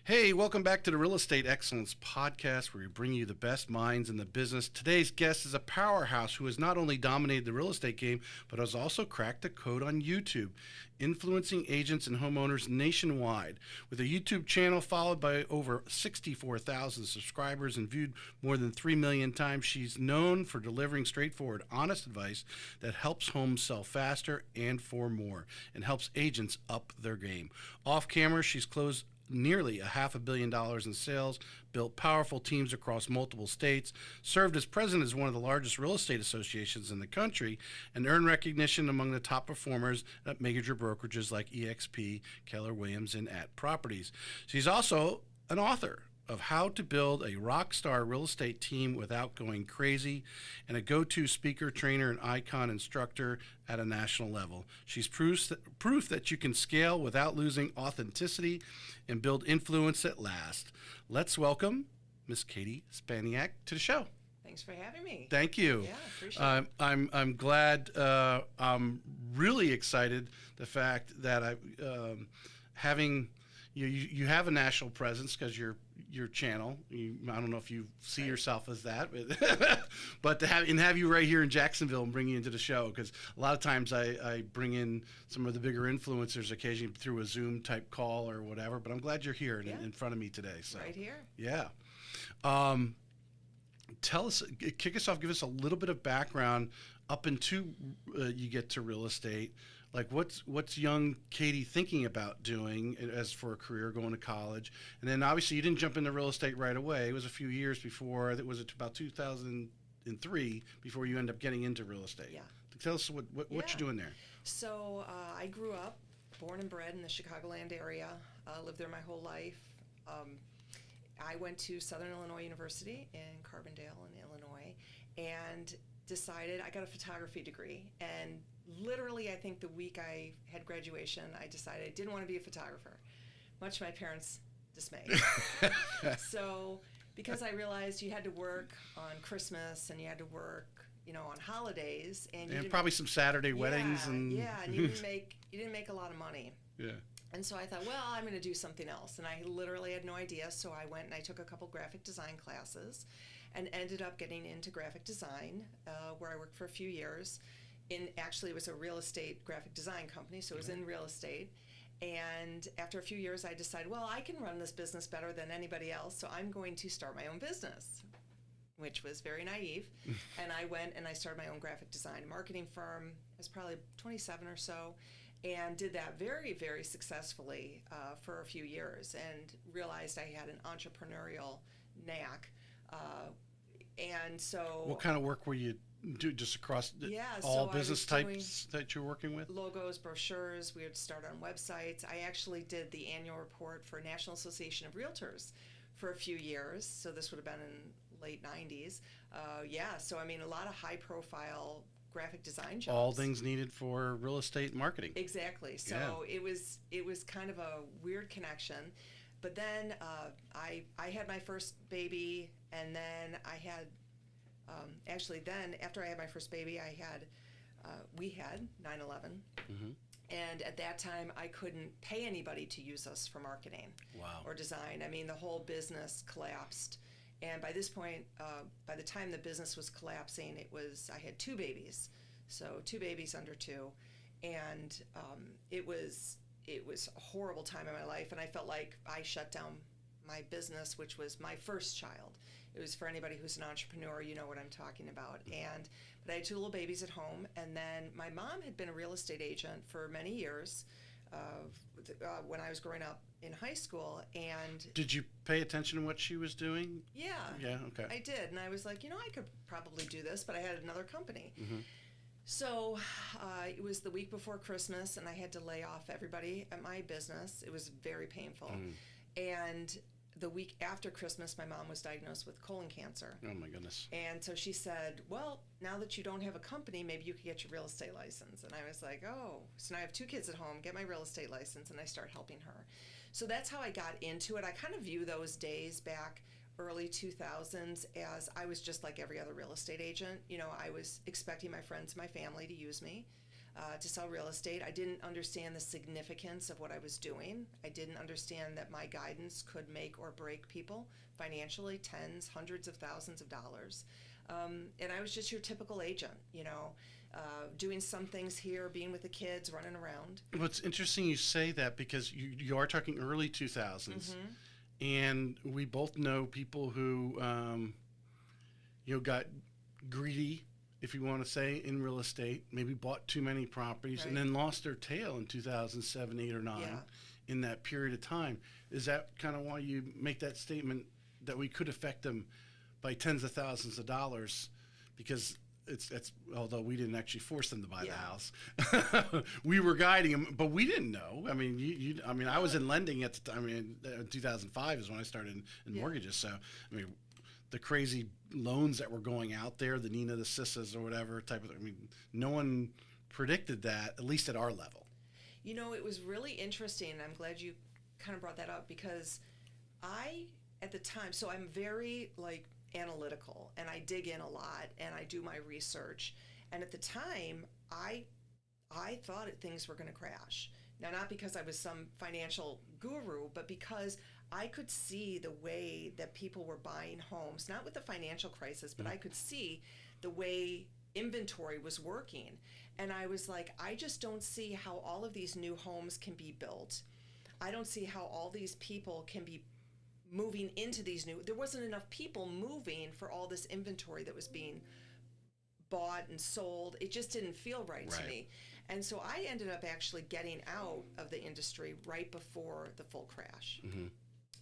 Hey, welcome back to the Real Estate Excellence Podcast, where we bring you the best minds in the business. Today's guest is a powerhouse who has not only dominated the real estate game, but has also cracked the code on YouTube, influencing agents and homeowners nationwide. With a YouTube channel followed by over 64,000 subscribers and viewed more than 3 million times, she's known for delivering straightforward, honest advice that helps homes sell faster and for more, and helps agents up their game. Off camera, she's closed nearly $500 million in sales, built powerful teams across multiple states, served as president of one of the largest real estate associations in the country, and earned recognition among the top performers at major brokerages like eXp, Keller Williams, and At Properties. She's also an author of How to Build a Rockstar Real Estate Team Without Going Crazy, and a go-to speaker, trainer, and icon instructor at a national level. She's proof that you can scale without losing authenticity and build influence that lasts. Let's welcome Miss Kati Spaniak to the show. Thanks for having me. Thank you. Yeah, appreciate it. I'm glad. I'm really excited the fact that having you have a national presence because your channel. I don't know if you see yourself as that, but to have you right here in Jacksonville and bring you into the show, because a lot of times I bring in some of the bigger influencers occasionally through a Zoom type call or whatever. But I'm glad you're here in front of me today. So right here. Yeah. Tell us, kick us off. Give us a little bit of background up into you get to real estate. Like what's young Kati thinking about doing as for a career, going to college? And then obviously you didn't jump into real estate right away. It was a few years before. It was about 2003 before you end up getting into real estate. Yeah. Tell us what you're doing there. So I grew up, born and bred in the Chicagoland area. Lived there my whole life. I went to Southern Illinois University in Carbondale in Illinois, and decided I got a photography degree. And literally, I think the week I had graduation, I decided I didn't want to be a photographer, much to my parents' dismay. So, because I realized you had to work on Christmas and you had to work, on holidays, and probably some Saturday weddings, and you didn't make a lot of money. Yeah. And so I thought, well, I'm going to do something else. And I literally had no idea. So I went and I took a couple graphic design classes and ended up getting into graphic design, where I worked for a few years. Actually, it was a real estate graphic design company, so it was in real estate. And after a few years, I decided, well, I can run this business better than anybody else, so I'm going to start my own business, which was very naive. And I went and I started my own graphic design marketing firm. I was probably 27 or so. And did that very, very successfully for a few years, and realized I had an entrepreneurial knack. And so, what kind of work were you do just across all business types that you're working with? Logos, brochures. We would start on websites. I actually did the annual report for National Association of Realtors for a few years. So this would have been in late 90s. So I mean, a lot of high-profile graphic design jobs. All things needed for real estate marketing. Exactly. So it was kind of a weird connection. But then I had my first baby, and then I had then after I had my first baby, we had 9/11. Mm-hmm. And at that time, I couldn't pay anybody to use us for marketing or design. I mean, the whole business collapsed. And by this point, by the time the business was collapsing, I had 2 babies, so 2 babies under 2, and it was a horrible time in my life, and I felt like I shut down my business, which was my first child. It was, for anybody who's an entrepreneur, you know what I'm talking about. But I had 2 little babies at home, and then my mom had been a real estate agent for many years. When I was growing up in high school. And did you pay attention to what she was doing? Yeah. Yeah, okay. I did, and I was like, I could probably do this, but I had another company. Mm-hmm. So it was the week before Christmas, and I had to lay off everybody at my business. It was very painful. And the week after Christmas, my mom was diagnosed with colon cancer. Oh, my goodness. And so she said, well, now that you don't have a company, maybe you could get your real estate license. And I was like, oh, so now I have 2 kids at home, get my real estate license, and I start helping her. So that's how I got into it. I kind of view those days back early 2000s as I was just like every other real estate agent. I was expecting my friends, my family to use me. to sell real estate. I didn't understand the significance of what I was doing. I didn't understand that my guidance could make or break people financially, tens, hundreds of thousands of dollars. And I was just your typical agent, doing some things here, being with the kids, running around. Well, it's interesting you say that because you are talking early 2000s. And we both know people who, got greedy, if you want to say, in real estate, maybe bought too many properties, Right. and then lost their tail in 2007, 8, or 9 Yeah. in that period of time. Is that kind of why you make that statement that we could affect them by tens of thousands of dollars? Because it's although we didn't actually force them to buy the Yeah. house, we were guiding them, but we didn't know. I mean, I was in lending at the time. I mean, 2005 is when I started in Yeah. mortgages. So, I mean, the crazy loans that were going out there, the Nina, the Sissas, or whatever type of. I mean, no one predicted that, at least at our level. It was really interesting, and I'm glad you kind of brought that up because at the time, so I'm very analytical and I dig in a lot and I do my research. And at the time, I thought things were going to crash. Now, not because I was some financial guru, but because I could see the way that people were buying homes, not with the financial crisis, but I could see the way inventory was working. And I was like, I just don't see how all of these new homes can be built. I don't see how all these people can be moving into these there wasn't enough people moving for all this inventory that was being bought and sold. It just didn't feel right to me. And so I ended up actually getting out of the industry right before the full crash.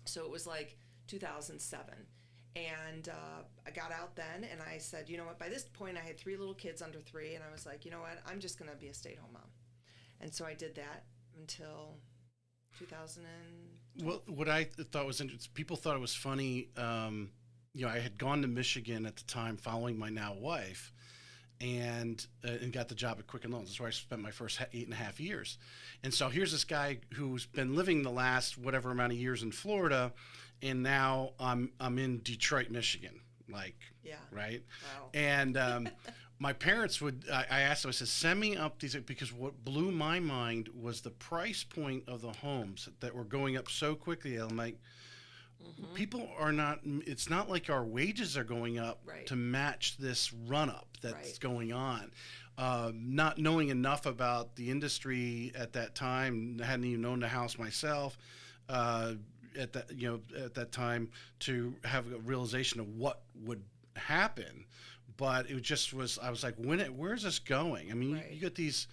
So it was like 2007. And I got out then and I said, you know what, by this point I had 3 little kids under 3, and I was like, you know what, I'm just going to be a stay-at-home mom. And so I did that until 2000. Well, what I thought was interesting, people thought it was funny. I had gone to Michigan at the time following my now wife, and got the job at Quicken Loans. That's where I spent my first 8.5 years. And so here's this guy who's been living the last whatever amount of years in Florida, and now I'm in Detroit, Michigan. Yeah. Right? Wow. And my parents I asked them, I said, send me up these, because what blew my mind was the price point of the homes that were going up so quickly. I'm like, people are not, it's not like our wages are going up Right. to match this run up that's Right. going on. Not knowing enough about the industry at that time, hadn't even owned a house myself. At that time, to have a realization of what would happen, but it just was. I was like, where's this going? I mean, Right. you get these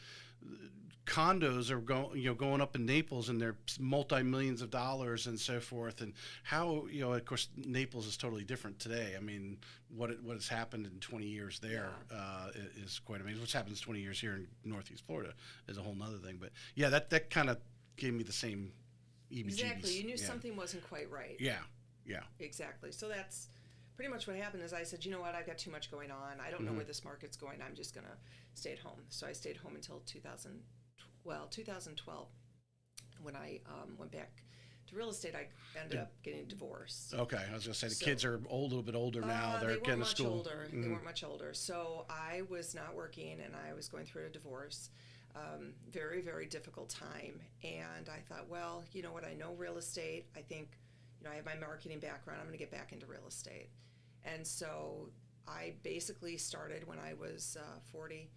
condos are going up in Naples, and they're multi-millions of dollars and so forth. And how, of course, Naples is totally different today. I mean, what has happened in 20 years there is quite amazing. What's happened in 20 years here in Northeast Florida is a whole nother thing. But yeah, that kind of gave me the same. Exactly. You knew something wasn't quite right. Yeah. Exactly. So that's pretty much what happened. Is I said, you know what, I've got too much going on. I don't know where this market's going. I'm just going to stay at home. So I stayed home until 2012. When I went back to real estate, I ended up getting divorced. Okay, I was going to say the kids are a little bit older now. They're getting to school. Older. They weren't much older. So I was not working, and I was going through a divorce. Very, very difficult time. And I thought, well, you know what? I know real estate. I think, I have my marketing background. I'm going to get back into real estate. And so I basically started when I was 40,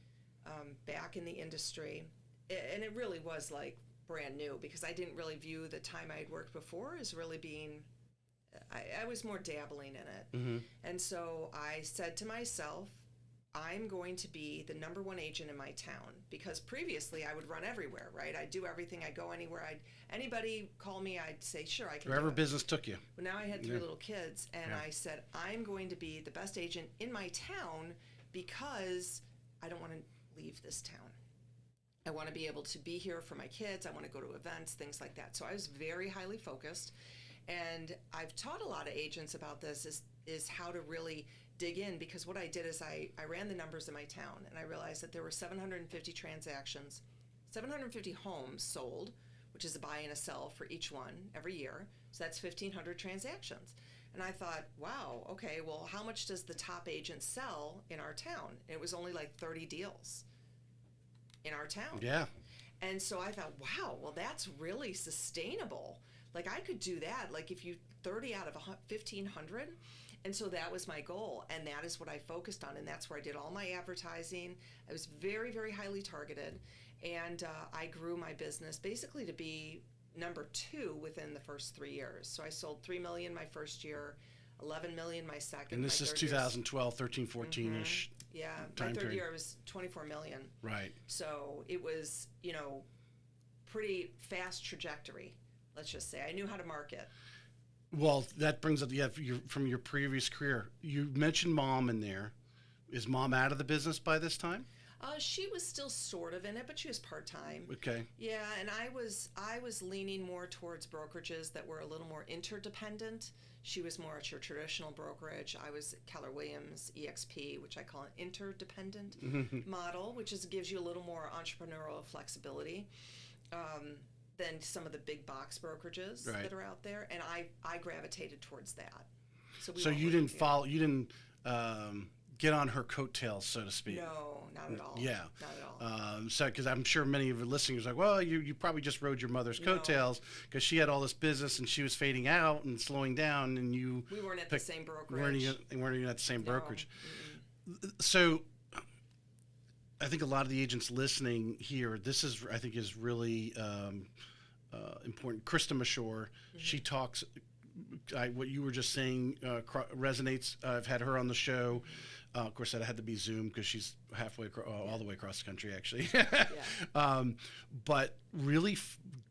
back in the industry. And it really was like brand new, because I didn't really view the time I had worked before as really being, I was more dabbling in it. And so I said to myself, I'm going to be the number 1 agent in my town, because previously I would run everywhere, right? I'd do everything. I'd go anywhere. Anybody call me, I'd say, sure, I can Wherever do it. business took you. Well, now I had 3 little kids, and Yeah. I said, I'm going to be the best agent in my town, because I don't want to leave this town. I want to be able to be here for my kids. I want to go to events, things like that. So I was very highly focused, and I've taught a lot of agents about this, is how to really dig in, because what I did is I ran the numbers in my town, and I realized that there were 750 transactions, 750 homes sold, which is a buy and a sell for each one every year. So that's 1,500 transactions. And I thought, wow, okay, well, how much does the top agent sell in our town? And it was only like 30 deals. in our town. Yeah. And so I thought, wow, well, that's really sustainable. Like, I could do that. Like, if you 30 out of 1,500. And so that was my goal. And that is what I focused on. And that's where I did all my advertising. I was very, very highly targeted. And I grew my business basically to be number 2 within the first 3 years. So I sold $3 million my first year, $11 million my second. And this is 2012, 13, 14-ish. Yeah, time my third period. year was $24 million. Right. So it was, pretty fast trajectory, let's just say. I knew how to market. Well, that brings up, from your previous career. You mentioned mom in there. Is mom out of the business by this time? She was still sort of in it, but she was part-time. Okay. Yeah, and I was leaning more towards brokerages that were a little more interdependent. She was more at your traditional brokerage. I was Keller Williams, EXP, which I call an interdependent model, which gives you a little more entrepreneurial flexibility than some of the big box brokerages that are out there. And I gravitated towards that. So you didn't follow. You didn't. Get on her coattails, so to speak. No, not at all. Yeah. Not at all. So, because I'm sure many of the listeners are like, well, you probably just rode your mother's coattails because she had all this business and she was fading out and slowing down, and we weren't at the same brokerage. Weren't even at the same brokerage. So, I think a lot of the agents listening here, this is, I think, is really important. Krista Mashore, she talks. What you were just saying resonates. I've had her on the show. Of course, that had to be Zoom because she's halfway, all the way across the country, actually. But really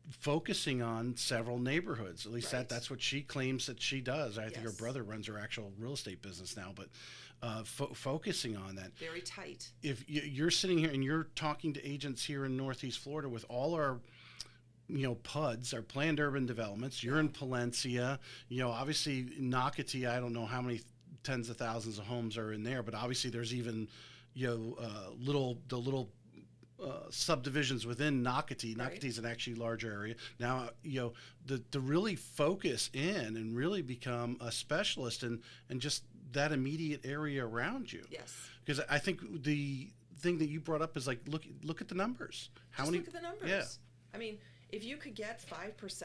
focusing on several neighborhoods. At least that's what she claims that she does. I think her brother runs her actual real estate business now. But focusing on that. Very tight. If you're sitting here and you're talking to agents here in Northeast Florida with all our PUDs, our planned urban developments. You're in Palencia. Obviously Nocatee, I don't know how many tens of thousands of homes are in there, but obviously there's even, little subdivisions within Nocatee. Nocatee is an actually larger area. Now, to really focus in and really become a specialist in just that immediate area around you. Yes. Because I think the thing that you brought up is like, look at the numbers. Look at the numbers. Yeah. I mean, if you could get 5%,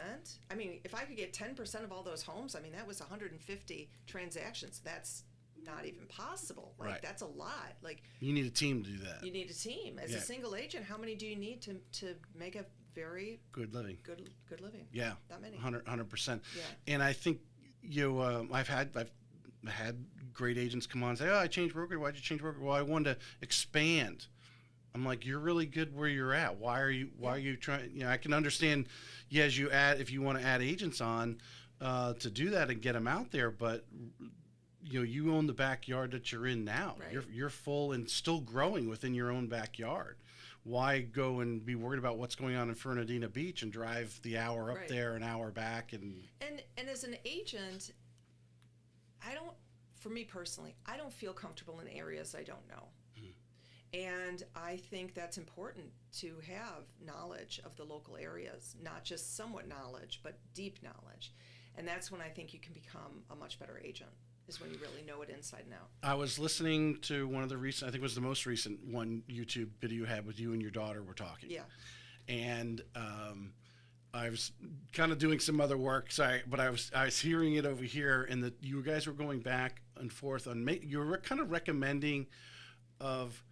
if I could get 10% of all those homes, that was 150 transactions. That's not even possible. That's a lot. You need a team to do that. You need a team. As a single agent, how many do you need to make a very good living? Good living. Yeah. Not many. 100%. Yeah. And I think I've had great agents come on and say, "Oh, I changed broker. Why'd you change broker?" Well, I wanted to expand. I'm like, you're really good where you're at. Why are you trying? I can understand, as you add, if you want to add agents on to do that and get them out there, but you own the backyard that you're in now. Right. You're full and still growing within your own backyard. Why go and be worried about what's going on in Fernandina Beach and drive the hour up there, an hour back? And as an agent, for me personally, I don't feel comfortable in areas I don't know. And I think that's important to have knowledge of the local areas, not just somewhat knowledge, but deep knowledge. And that's when I think you can become a much better agent, is when you really know it inside and out. I was listening to one of the recent, I think it was the most recent one YouTube video you had with you and your daughter were talking. Yeah. And I was kind of doing some other work, but I was hearing it over here, and you guys were going back and forth on, you were kind of recommending of,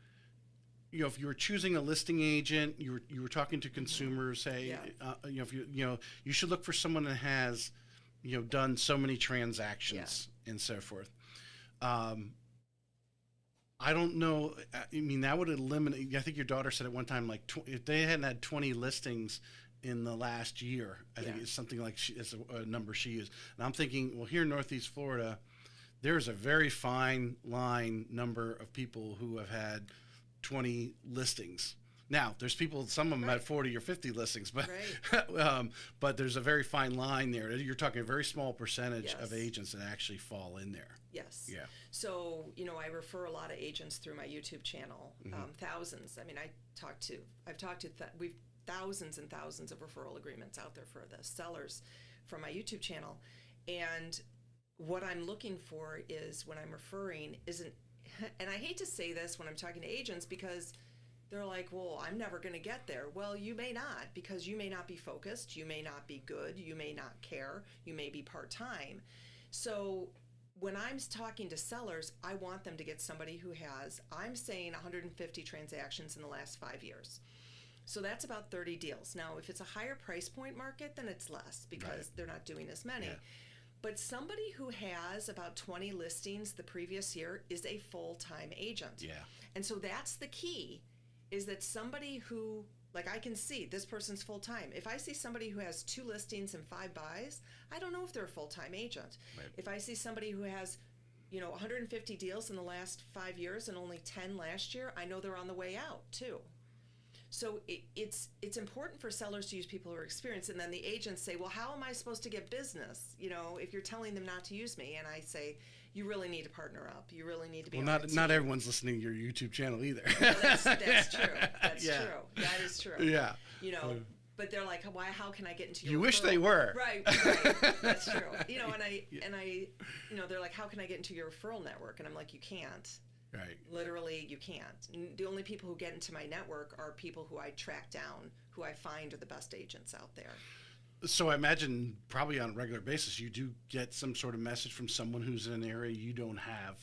if you were choosing a listing agent, you were talking to consumers, say, if you should look for someone that has, done so many transactions and so forth. I don't know. That would eliminate. I think your daughter said at one time, if they hadn't had 20 listings in the last year, I think it's something like it's a number she used. And I'm thinking, well, here in Northeast Florida, there's a very fine line number of people who have had 20 listings. Now, there's people, some of them had 40 or 50 listings, but but there's a very fine line there. You're talking a very small percentage of agents that actually fall in there. Yes. Yeah. So, I refer a lot of agents through my YouTube channel, thousands. I've talked to we've thousands and thousands of referral agreements out there for the sellers from my YouTube channel. And what I'm looking for is, when I'm referring, and I hate to say this when I'm talking to agents, because they're like, well, I'm never going to get there. Well, you may not, because you may not be focused, you may not be good, you may not care, you may be part-time. So when I'm talking to sellers, I want them to get somebody who has, I'm saying 150 transactions in the last 5 years. So that's about 30 deals. Now, if it's a higher price point market, then it's less because they're not doing as many. Yeah. But somebody who has about 20 listings the previous year is a full-time agent. Yeah. And so that's the key, is that somebody who, like, I can see this person's full-time. If I see somebody who has 2 listings and 5 buys, I don't know if they're a full-time agent. Right. If I see somebody who has, 150 deals in the last 5 years and only 10 last year, I know they're on the way out too. So it's important for sellers to use people who are experienced, and then the agents say, well, how am I supposed to get business? If you're telling them not to use me, and I say, you really need to partner up. You really need to be. Well, not everyone's listening to your YouTube channel either. No, that's true. That's Yeah. true. That is true. Yeah. But they're like, why? How can I get into your? You wish referral? they were. Right. That's true. And I, they're like, how can I get into your referral network? And I'm like, you can't. Right. Literally, you can't. The only people who get into my network are people who I track down, who I find are the best agents out there. So I imagine probably on a regular basis you do get some sort of message from someone who's in an area you don't have.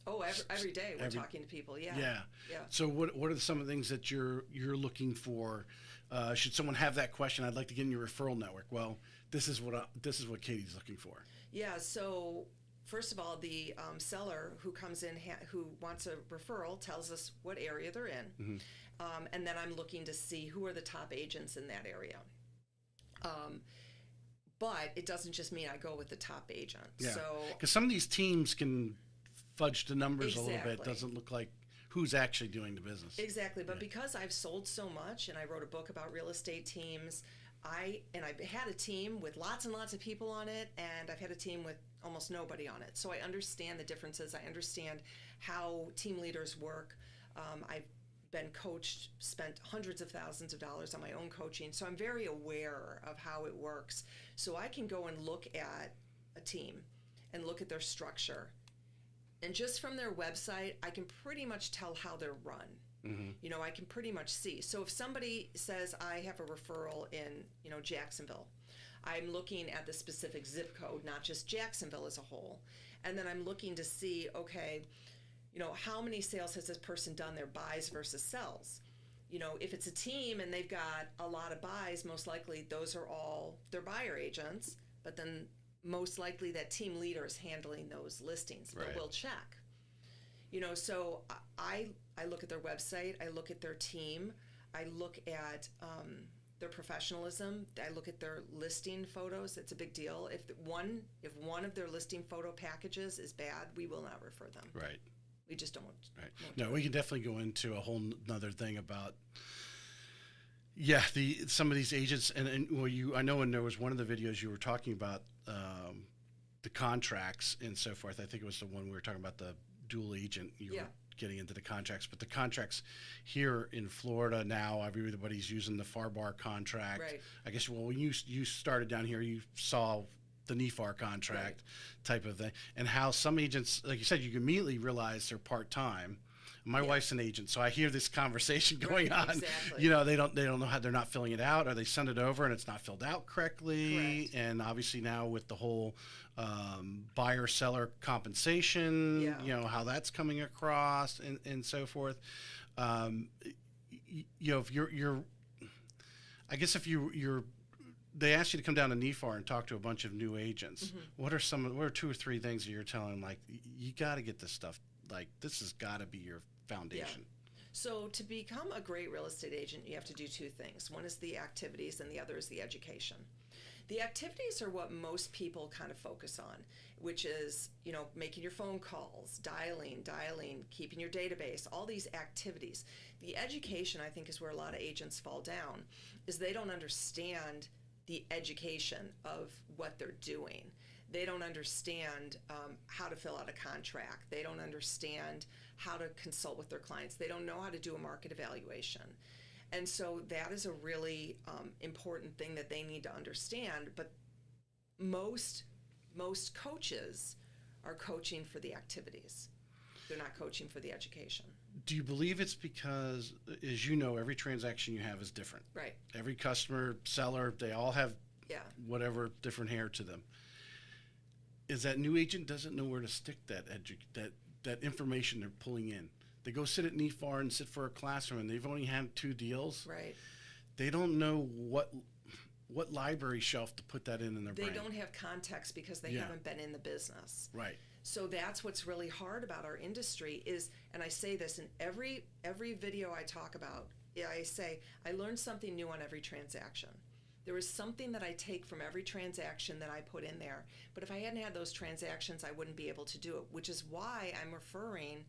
Oh, every day we're talking to people. Yeah. Yeah. Yeah. So what are some of the things that you're looking for? Should someone have that question? I'd like to get in your referral network. Well, this is what Katie's looking for. Yeah. So first of all, the seller who comes in who wants a referral tells us what area they're in, and then I'm looking to see who are the top agents in that area. But it doesn't just mean I go with the top agent. Yeah. So because some of these teams can fudge the numbers a little bit. Exactly. Doesn't look like who's actually doing the business. Exactly. But because I've sold so much and I wrote a book about real estate teams, I've had a team with lots and lots of people on it, and I've had a team with almost nobody on it. So I understand the differences. I understand how team leaders work. I've been coached, spent hundreds of thousands of dollars on my own coaching. So I'm very aware of how it works. So I can go and look at a team and look at their structure. And just from their website, I can pretty much tell how they're run. I can pretty much see. So if somebody says I have a referral in, Jacksonville, I'm looking at the specific zip code, not just Jacksonville as a whole. And then I'm looking to see, okay, how many sales has this person done, their buys versus sells? If it's a team and they've got a lot of buys, most likely those are all their buyer agents, but then most likely that team leader is handling those listings, but we'll check. So I look at their website, I look at their team, I look at their professionalism, I look at their listing photos. It's a big deal. If one of their listing photo packages is bad, we will not refer them. Right. We just don't. Right. No, we can definitely go into a whole nother thing about some of these agents and I know when there was one of the videos you were talking about the contracts and so forth. I think it was the one we were talking about the dual agent. You were getting into the contracts, but the contracts here in Florida now, everybody's using the FAR contract. Right. I guess when you started down here, you saw the NEFAR contract type of thing, and how some agents, like you said, you immediately realize they're part-time. My wife's an agent, so I hear this conversation going on. Exactly. They don't know how they're not filling it out, or they send it over and it's not filled out correctly. Correct. And obviously now with the whole buyer-seller compensation, how that's coming across and so forth. If you're, I guess if you're they ask you to come down to NEFAR and talk to a bunch of new agents. What are 2 or 3 things that you're telling them, like, you got to get this stuff, like, this has got to be your foundation? So to become a great real estate agent, you have to do 2 things. One is the activities and the other is the education. The activities are what most people kind of focus on, which is, making your phone calls, dialing, keeping your database, all these activities. The education, I think, is where a lot of agents fall down, is they don't understand the education of what they're doing. They don't understand how to fill out a contract. They don't understand how to consult with their clients. They don't know how to do a market evaluation. And so that is a really important thing that they need to understand. But most coaches are coaching for the activities. They're not coaching for the education. Do you believe it's because, as you know, every transaction you have is different? Right. Every customer, seller, they all have Yeah. whatever different hair to them. Is that new agent doesn't know where to stick that information they're pulling in. They go sit at NEFAR and sit for a classroom, and they've only had 2 deals. Right. They don't know what library shelf to put that in their brain. They don't have context because they haven't been in the business. Right. So that's what's really hard about our industry is, and I say this in every video I talk about, I say, I learn something new on every transaction. There is something that I take from every transaction that I put in there. But if I hadn't had those transactions, I wouldn't be able to do it, which is why I'm referring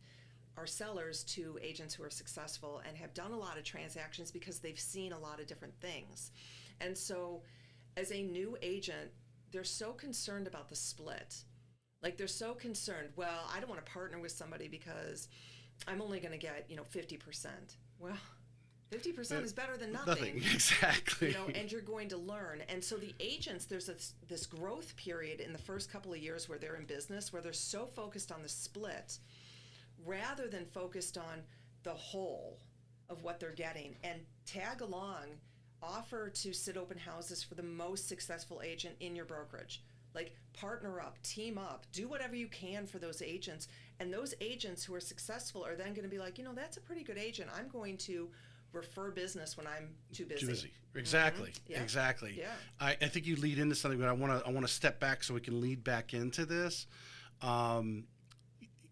our sellers to agents who are successful and have done a lot of transactions because they've seen a lot of different things. And so as a new agent, they're so concerned about the split. Like they're so concerned, well, I don't want to partner with somebody because I'm only going to get, 50%. Well, 50% is better than nothing. Exactly. And you're going to learn. And so the agents, there's this growth period in the first couple of years where they're in business, where they're so focused on the split rather than focused on the whole of what they're getting. And tag along, offer to sit open houses for the most successful agent in your brokerage. Like partner up, team up, do whatever you can for those agents. And those agents who are successful are then going to be like, that's a pretty good agent. I'm going to refer business when I'm too busy. Exactly. Mm-hmm. Yeah. Exactly. Yeah. I think you lead into something, but I want to step back so we can lead back into this.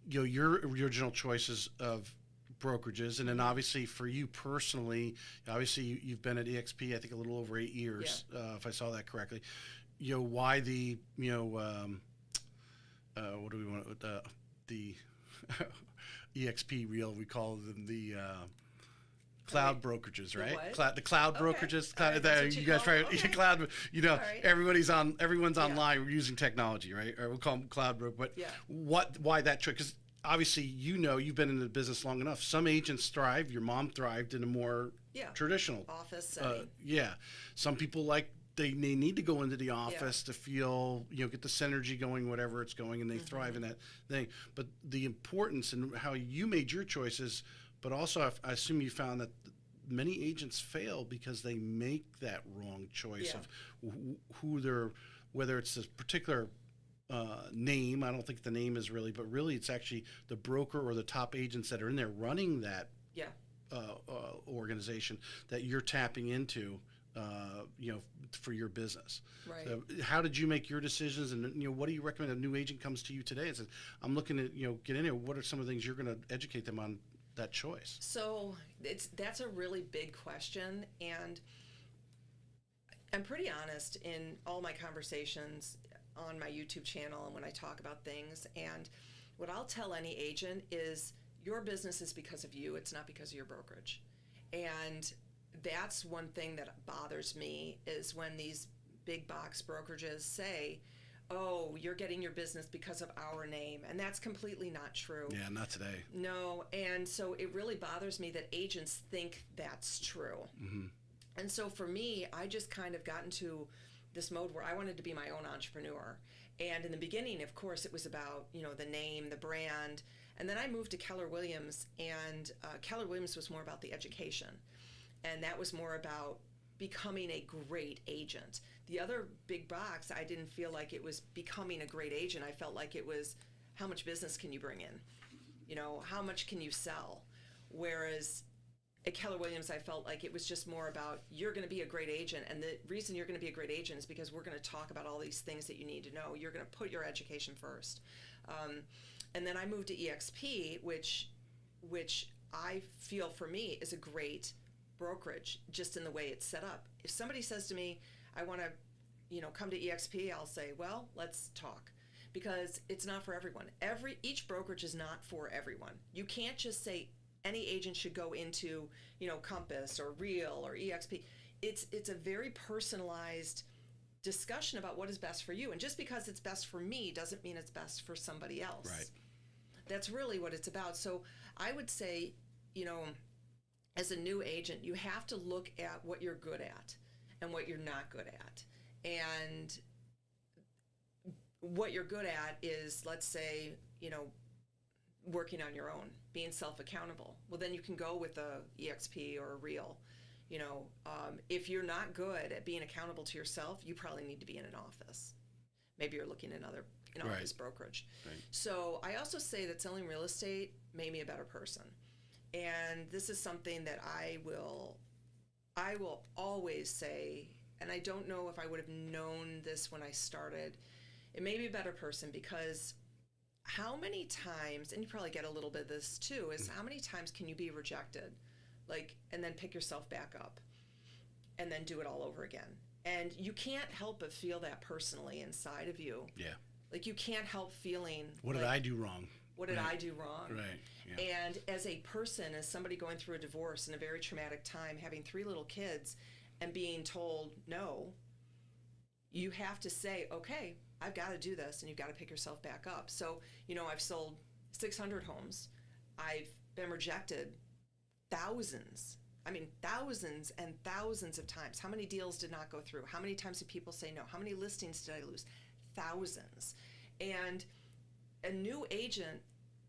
Your original choices of brokerages, and then obviously for you personally, obviously you've been at EXP I think a little over 8 years, if I saw that correctly. Why the what do we want the EXP reel, we call them the cloud brokerages, right? The cloud brokerages. Right, you guys try cloud. Right. Everyone's online. We're using technology, right? Or we'll call them cloud broker. But why that choice? Because obviously, you've been in the business long enough. Some agents thrive. Your mom thrived in a more traditional office setting. Some people they need to go into the office to feel, get the synergy going, whatever it's going, and they thrive in that thing. But the importance and how you made your choices. But also, I assume you found that many agents fail because they make that wrong choice of who they're, whether it's this particular name. I don't think the name is really, but really it's actually the broker or the top agents that are in there running that organization that you're tapping into, for your business. Right. So how did you make your decisions, and what do you recommend a new agent comes to you today and says, I'm looking at get in here. What are some of the things you're going to educate them on that choice? So that's a really big question, and I'm pretty honest in all my conversations on my YouTube channel and when I talk about things. And what I'll tell any agent is your business is because of you. It's not because of your brokerage. And that's one thing that bothers me is when these big box brokerages say, oh, you're getting your business because of our name. And that's completely not true. Yeah, not today. No. And so it really bothers me that agents think that's true. Mm-hmm. And so for me, I just kind of got into this mode where I wanted to be my own entrepreneur. And in the beginning, of course, it was about, the name, the brand. And then I moved to Keller Williams, and Keller Williams was more about the education. And that was more about becoming a great agent. The other big box, I didn't feel like it was becoming a great agent. I felt like it was how much business can you bring in? How much can you sell? Whereas at Keller Williams, I felt like it was just more about you're going to be a great agent. And the reason you're going to be a great agent is because we're going to talk about all these things that you need to know. You're going to put your education first. And then I moved to EXP, which I feel for me is a great brokerage just in the way it's set up. If somebody says to me, I want to, come to EXP, I'll say, well, let's talk, because it's not for everyone. Each brokerage is not for everyone. You can't just say any agent should go into, Compass or Real or EXP. It's a very personalized discussion about what is best for you. And just because it's best for me doesn't mean it's best for somebody else. Right. That's really what it's about. So I would say, as a new agent, you have to look at what you're good at and what you're not good at. And what you're good at is, let's say, working on your own, being self-accountable. Well, then you can go with a EXP or a Real. If you're not good at being accountable to yourself, you probably need to be in an office. Maybe you're looking in office brokerage. Right. So I also say that selling real estate made me a better person. And this is something that I will always say, and I don't know if I would have known this when I started, it made me a better person because how many times, and you probably get a little bit of this too, is how many times can you be rejected? And then pick yourself back up and then do it all over again. And you can't help but feel that personally inside of you. Yeah. You can't help feeling. What did I do wrong? What did I do wrong? Right. Yeah. And as a person, as somebody going through a divorce in a very traumatic time, having 3 little kids and being told no, you have to say, okay, I've got to do this, and you've got to pick yourself back up. So, I've sold 600 homes. I've been rejected thousands and thousands of times. How many deals did not go through? How many times did people say no? How many listings did I lose? Thousands. And a new agent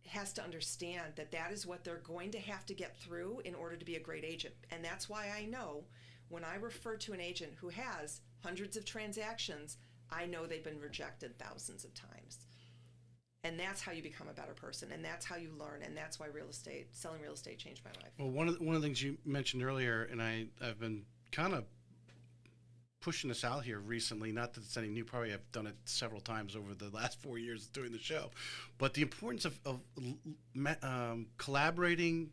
has to understand that that is what they're going to have to get through in order to be a great agent. And that's why I know when I refer to an agent who has hundreds of transactions, I know they've been rejected thousands of times. And that's how you become a better person, and that's how you learn, and that's why selling real estate changed my life. Well, one of the things you mentioned earlier, and I've been kind of pushing this out here recently, not that it's any new, probably I've done it several times over the last 4 years doing the show, but the importance of collaborating,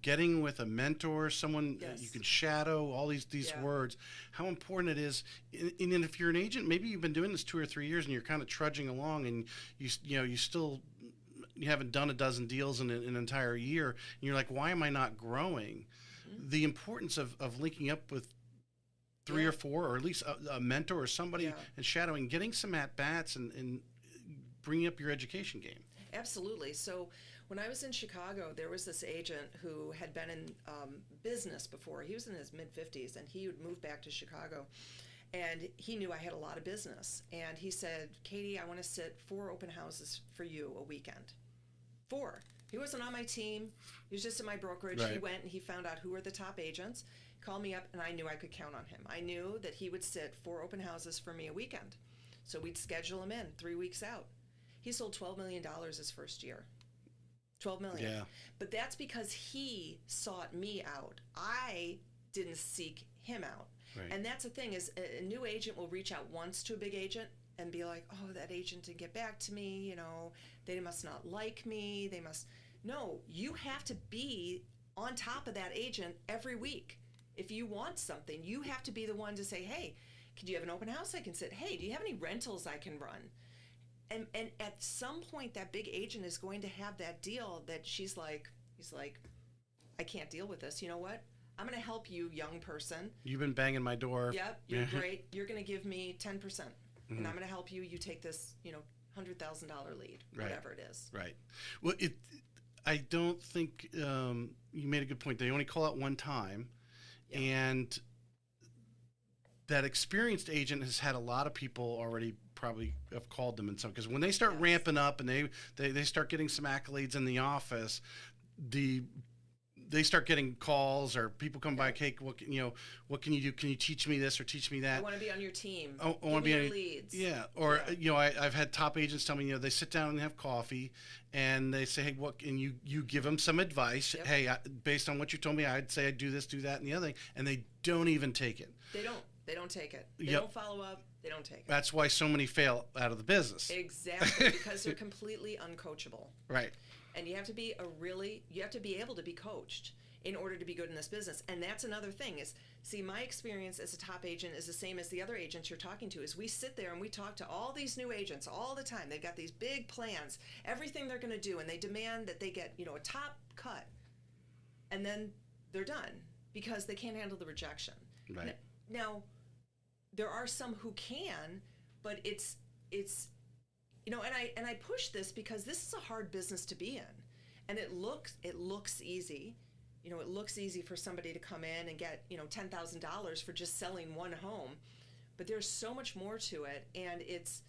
getting with a mentor, someone Yes. you can shadow, all these Yeah. words, how important it is. And if you're an agent, maybe you've been doing this 2 or 3 years and you're kind of trudging along, and you haven't done a dozen deals in an entire year, and you're like, why am I not growing? Mm-hmm. The importance of linking up with 3 or 4, or at least a mentor or somebody, and shadowing, getting some at-bats and bringing up your education game. Absolutely. So when I was in Chicago, there was this agent who had been in business before. He was in his mid-50s, and he would move back to Chicago. And he knew I had a lot of business. And he said, Katie, I want to sit 4 open houses for you a weekend. 4. He wasn't on my team. He was just in my brokerage. Right. He went and he found out who were the top agents, called me up, and I knew I could count on him. I knew that he would sit 4 open houses for me a weekend. So we'd schedule him in 3 weeks out. He sold $12 million his first year. $12 million. Yeah. But that's because he sought me out. I didn't seek him out. Right. And that's the thing is a new agent will reach out once to a big agent and be like, oh, that agent didn't get back to me. They must not like me. No, you have to be on top of that agent every week. If you want something, you have to be the one to say, hey, could you have an open house I can sit? Hey, do you have any rentals I can run? And at some point, that big agent is going to have that deal that he's like, I can't deal with this. You know what? I'm going to help you, young person. You've been banging my door. Yep, you're great. You're going to give me 10%, and I'm going to help you. You take this, $100,000 lead, whatever it is. Right. Well, I don't think you made a good point. They only call out one time, and that experienced agent has had a lot of people already probably have called them in some, because when they start ramping up and they start getting some accolades in the office, they start getting calls or people come by, hey, what can you do? Can you teach me this or teach me that? I want to be on your team. I want to be on your leads. Yeah. Or, I've had top agents tell me, they sit down and have coffee and they say, hey, and you give them some advice. Yep. Hey, based on what you told me, I'd say I'd do this, do that, and the other thing. And they don't even take it. They don't take it. They don't follow up. They don't take it. That's why so many fail out of the business. Exactly, because they're completely uncoachable. Right. And you have to be able to be coached in order to be good in this business. And that's another thing is, see, my experience as a top agent is the same as the other agents you're talking to, is we sit there and we talk to all these new agents all the time. They've got these big plans, everything they're going to do, and they demand that they get, a top cut. And then they're done because they can't handle the rejection. Right. Now, there are some who can, but it's and I push this because this is a hard business to be in, and it looks easy. It looks easy for somebody to come in and get $10,000 for just selling one home, but there's so much more to it, and it's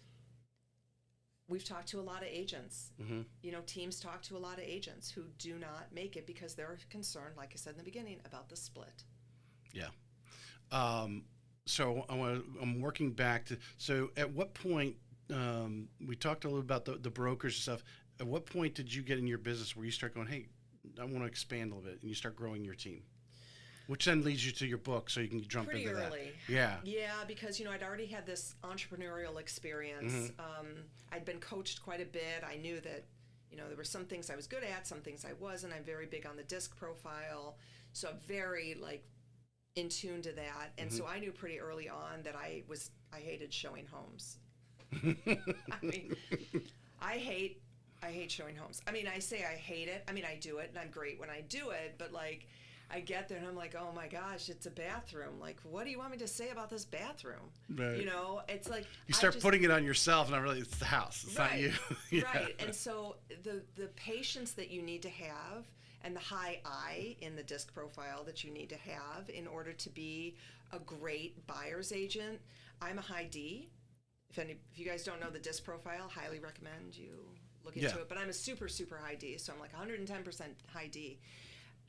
we've talked to a lot of agents. Mm-hmm. You know, teams talk to a lot of agents who do not make it because they're concerned, like I said in the beginning, about the split. Yeah. So I'm working back to, so at what point, we talked a little about the brokers and stuff. At what point did you get in your business where you start going, hey, I want to expand a little bit, and you start growing your team? Which then leads you to your book, so you can jump Pretty into early. that. Yeah. Yeah, because, you know, I'd already had this entrepreneurial experience. Mm-hmm. I'd been coached quite a bit. I knew that, you know, there were some things I was good at, some things I wasn't. I'm very big on the disc profile. So I'm very, like, in tune to that. And so I knew pretty early on that I hated showing homes. I mean, I hate showing homes. I mean, I say I hate it. I mean, I do it, and I'm great when I do it, but, like, I get there and I'm like, oh my gosh, it's a bathroom. Like, what do you want me to say about this bathroom? Right. You know, it's like You start putting it on yourself, and I really, it's the house. It's right, not you. Yeah. Right. And so the patience that you need to have and the high I in the disc profile that you need to have in order to be a great buyer's agent. I'm a high D. If you guys don't know the disc profile, highly recommend you look into it. But I'm a super, super high D, so I'm like 110% high D.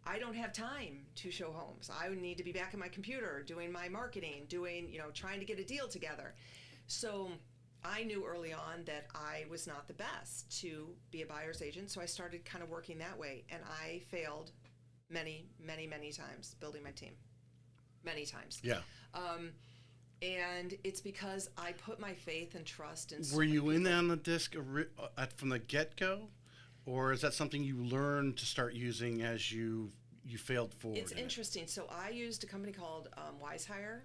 I don't have time to show homes. I would need to be back in my computer doing my marketing, trying to get a deal together. So I knew early on that I was not the best to be a buyer's agent, so I started kind of working that way. And I failed many, many, many times building my team. Many times. Yeah. And it's because I put my faith and trust in. Were you in on the disc from the get-go? Or is that something you learned to start using as you failed forward? It's interesting. So I used a company called WiseHire,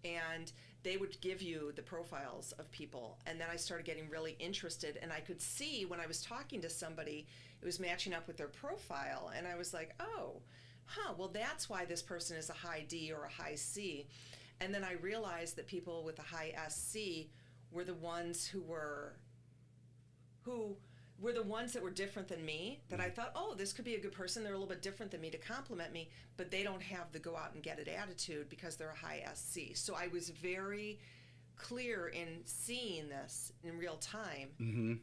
and they would give you the profiles of people. And then I started getting really interested, and I could see when I was talking to somebody, it was matching up with their profile. And I was like, well, that's why this person is a high D or a high C. And then I realized that people with a high SC were the ones who were the ones that were different than me, that I thought, this could be a good person. They're a little bit different than me to compliment me, but they don't have the go out and get it attitude because they're a high SC. So I was very clear in seeing this in real time.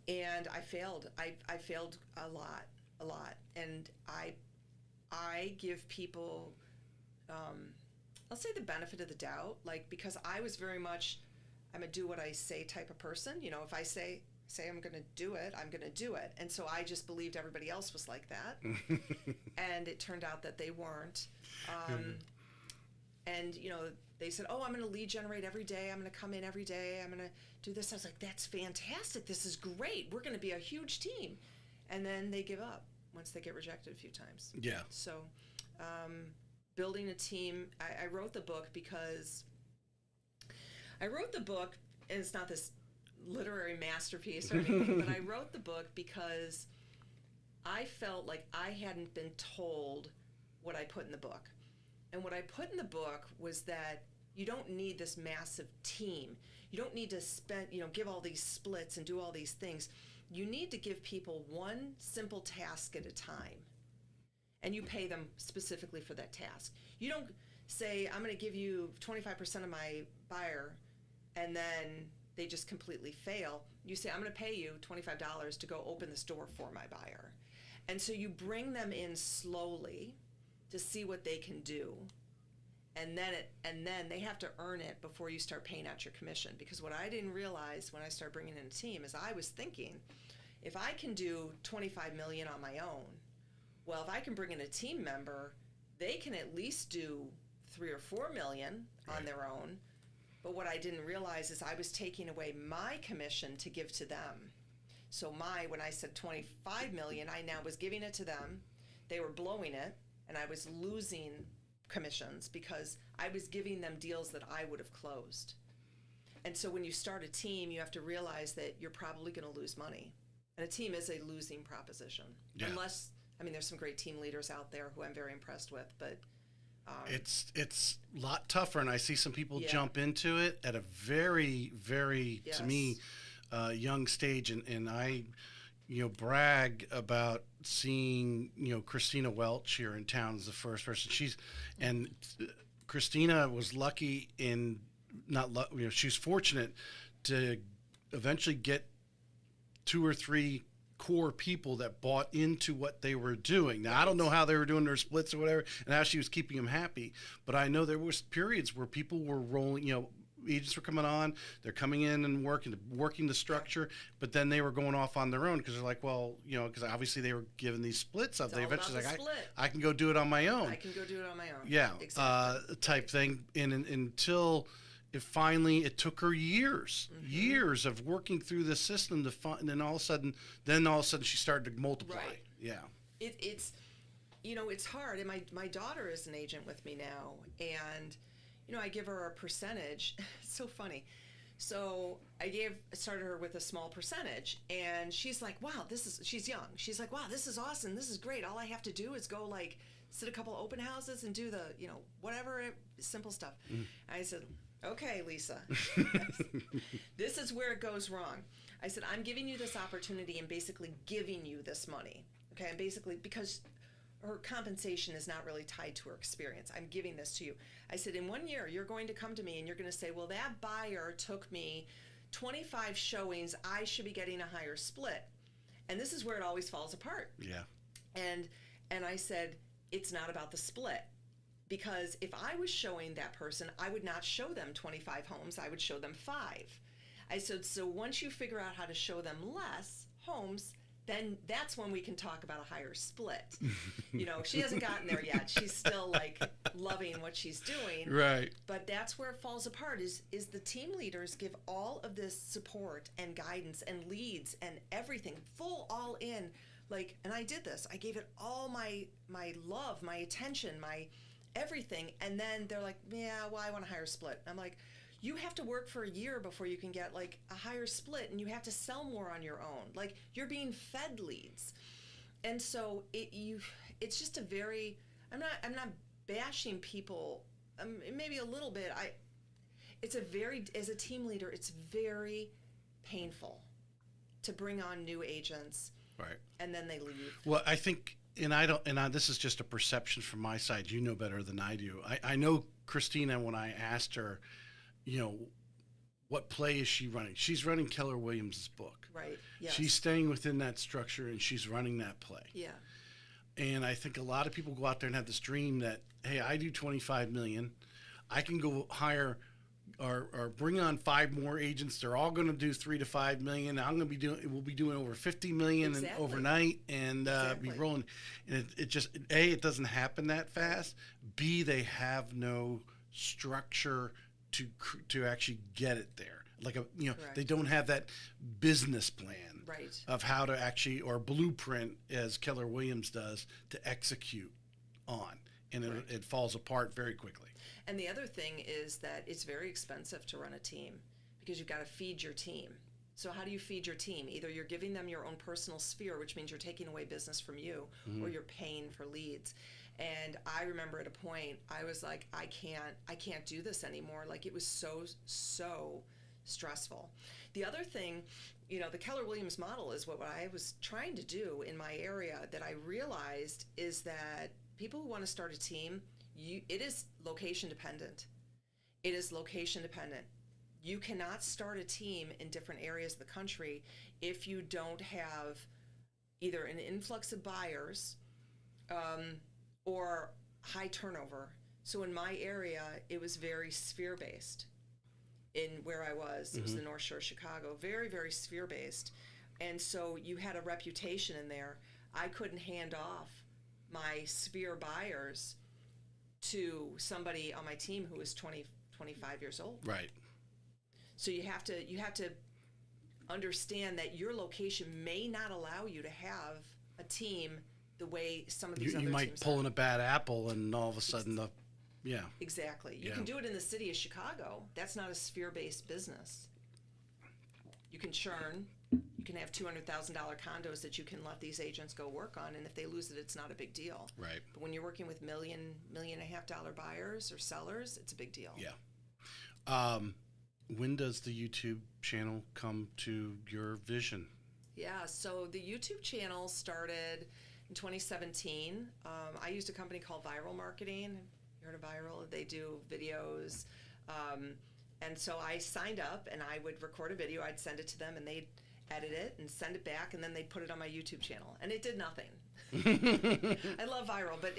And I failed. I failed a lot. And I give people, I'll say the benefit of the doubt, like, because I was very much, I'm a do what I say type of person. You know, if I say I'm going to do it, I'm going to do it. And so I just believed everybody else was like that. And it turned out that they weren't. And, you know, they said, I'm going to lead generate every day. I'm going to come in every day. I'm going to do this. I was like, that's fantastic. This is great. We're going to be a huge team. And then they give up once they get rejected a few times. Yeah. So building a team, I wrote the book because and it's not this literary masterpiece or anything, but I wrote the book because I felt like I hadn't been told what I put in the book. And what I put in the book was that you don't need this massive team. You don't need to give all these splits and do all these things. You need to give people one simple task at a time. And you pay them specifically for that task. You don't say, I'm going to give you 25% of my buyer, and then they just completely fail. You say, I'm going to pay you $25 to go open this door for my buyer. And so you bring them in slowly to see what they can do. And then they have to earn it before you start paying out your commission. Because what I didn't realize when I started bringing in a team is I was thinking, if I can do $25 million on my own, well, if I can bring in a team member, they can at least do $3 or $4 million on their own. But what I didn't realize is I was taking away my commission to give to them. So when I said $25 million, I now was giving it to them. They were blowing it, and I was losing commissions because I was giving them deals that I would have closed. And so when you start a team, you have to realize that you're probably going to lose money. And a team is a losing proposition. Yeah. Unless, there's some great team leaders out there who I'm very impressed with, but it's a lot tougher, and I see some people jump into it at a very, very, to me, young stage, and I, brag about seeing, Christina Welch here in town as the first person. And Christina was lucky she's fortunate to eventually get 2 or 3 core people that bought into what they were doing. Now, I don't know how they were doing their splits or whatever and how she was keeping them happy, but I know there was periods where people were rolling, agents were coming on, they're coming in and working the structure, but then they were going off on their own because they're like, well, because obviously they were given these splits up. They eventually like, I can go do it on my own. I can go do it on my own. Yeah, exactly. type thing. And until it took her years of working through the system to find, and then all of a sudden she started to multiply. Right. Yeah. It's it's hard. And my daughter is an agent with me now, and I give her a percentage. It's so funny. So I started her with a small percentage, and she's like, wow, she's young. She's like, wow, this is awesome. This is great. All I have to do is go sit a couple open houses and do the, whatever, simple stuff. I said, okay, Lisa, this is where it goes wrong. I said, I'm giving you this opportunity and basically giving you this money. Okay. And basically because her compensation is not really tied to her experience. I'm giving this to you. I said, in 1 year, you're going to come to me and you're going to say, well, that buyer took me 25 showings. I should be getting a higher split. And this is where it always falls apart. Yeah. And I said, it's not about the split. Because if I was showing that person, I would not show them 25 homes. I would show them 5. I said, so once you figure out how to show them less homes, then that's when we can talk about a higher split. She hasn't gotten there yet. She's still loving what she's doing. Right. But that's where it falls apart is the team leaders give all of this support and guidance and leads and everything full all in. And I did this. I gave it all my love, my attention, my everything. And then they're like, yeah, well, I want a higher split. I'm like, you have to work for a year before you can get a higher split, and you have to sell more on your own. You're being fed leads. And so it's just a very, I'm not bashing people, maybe a little bit. As a team leader, it's very painful to bring on new agents. Right. And then they leave. Well, I think, this is just a perception from my side. You know better than I do. I know Christina, when I asked her, what play is she running? She's running Keller Williams' book. Right. Yes. She's staying within that structure and she's running that play. Yeah. And I think a lot of people go out there and have this dream that, hey, I do 25 million. I can go hire or bring on 5 more agents. They're all going to do 3 to 5 million. We'll be doing over 50 million exactly. overnight and exactly. be rolling. And it just, A, it doesn't happen that fast. B, they have no structure to actually get it there. They don't have that business plan right. of how to actually, or blueprint as Keller Williams does, to execute on. And right. it falls apart very quickly. And the other thing is that it's very expensive to run a team because you've got to feed your team. So how do you feed your team? Either you're giving them your own personal sphere, which means you're taking away business from you, or you're paying for leads. And I remember at a point, I was like, I can't do this anymore. It was so stressful. The other thing, the Keller Williams model is what I was trying to do in my area that I realized is that people who want to start a team, it is location dependent. It is location dependent. You cannot start a team in different areas of the country if you don't have either an influx of buyers, or high turnover. So in my area, it was very sphere-based. In where I was, it was the North Shore of Chicago, very, very sphere-based. And so you had a reputation in there. I couldn't hand off my sphere buyers to somebody on my team who was 20, 25 years old. Right. So you have to understand that your location may not allow you to have a team the way some of these other teams. You might pull in a bad apple, and all of a sudden, yeah. Exactly. You can do it in the city of Chicago. That's not a sphere-based business. You can churn. You can have $200,000 condos that you can let these agents go work on, and if they lose it, it's not a big deal. Right. But when you're working with $1.5 million buyers or sellers, it's a big deal. Yeah. When does the YouTube channel come to your vision? Yeah, so the YouTube channel started in 2017. I used a company called Viral Marketing. You heard of Viral? They do videos. And so I signed up, and I would record a video. I'd send it to them, and they'd edit it and send it back, and then they'd put it on my YouTube channel. And it did nothing. I love viral, but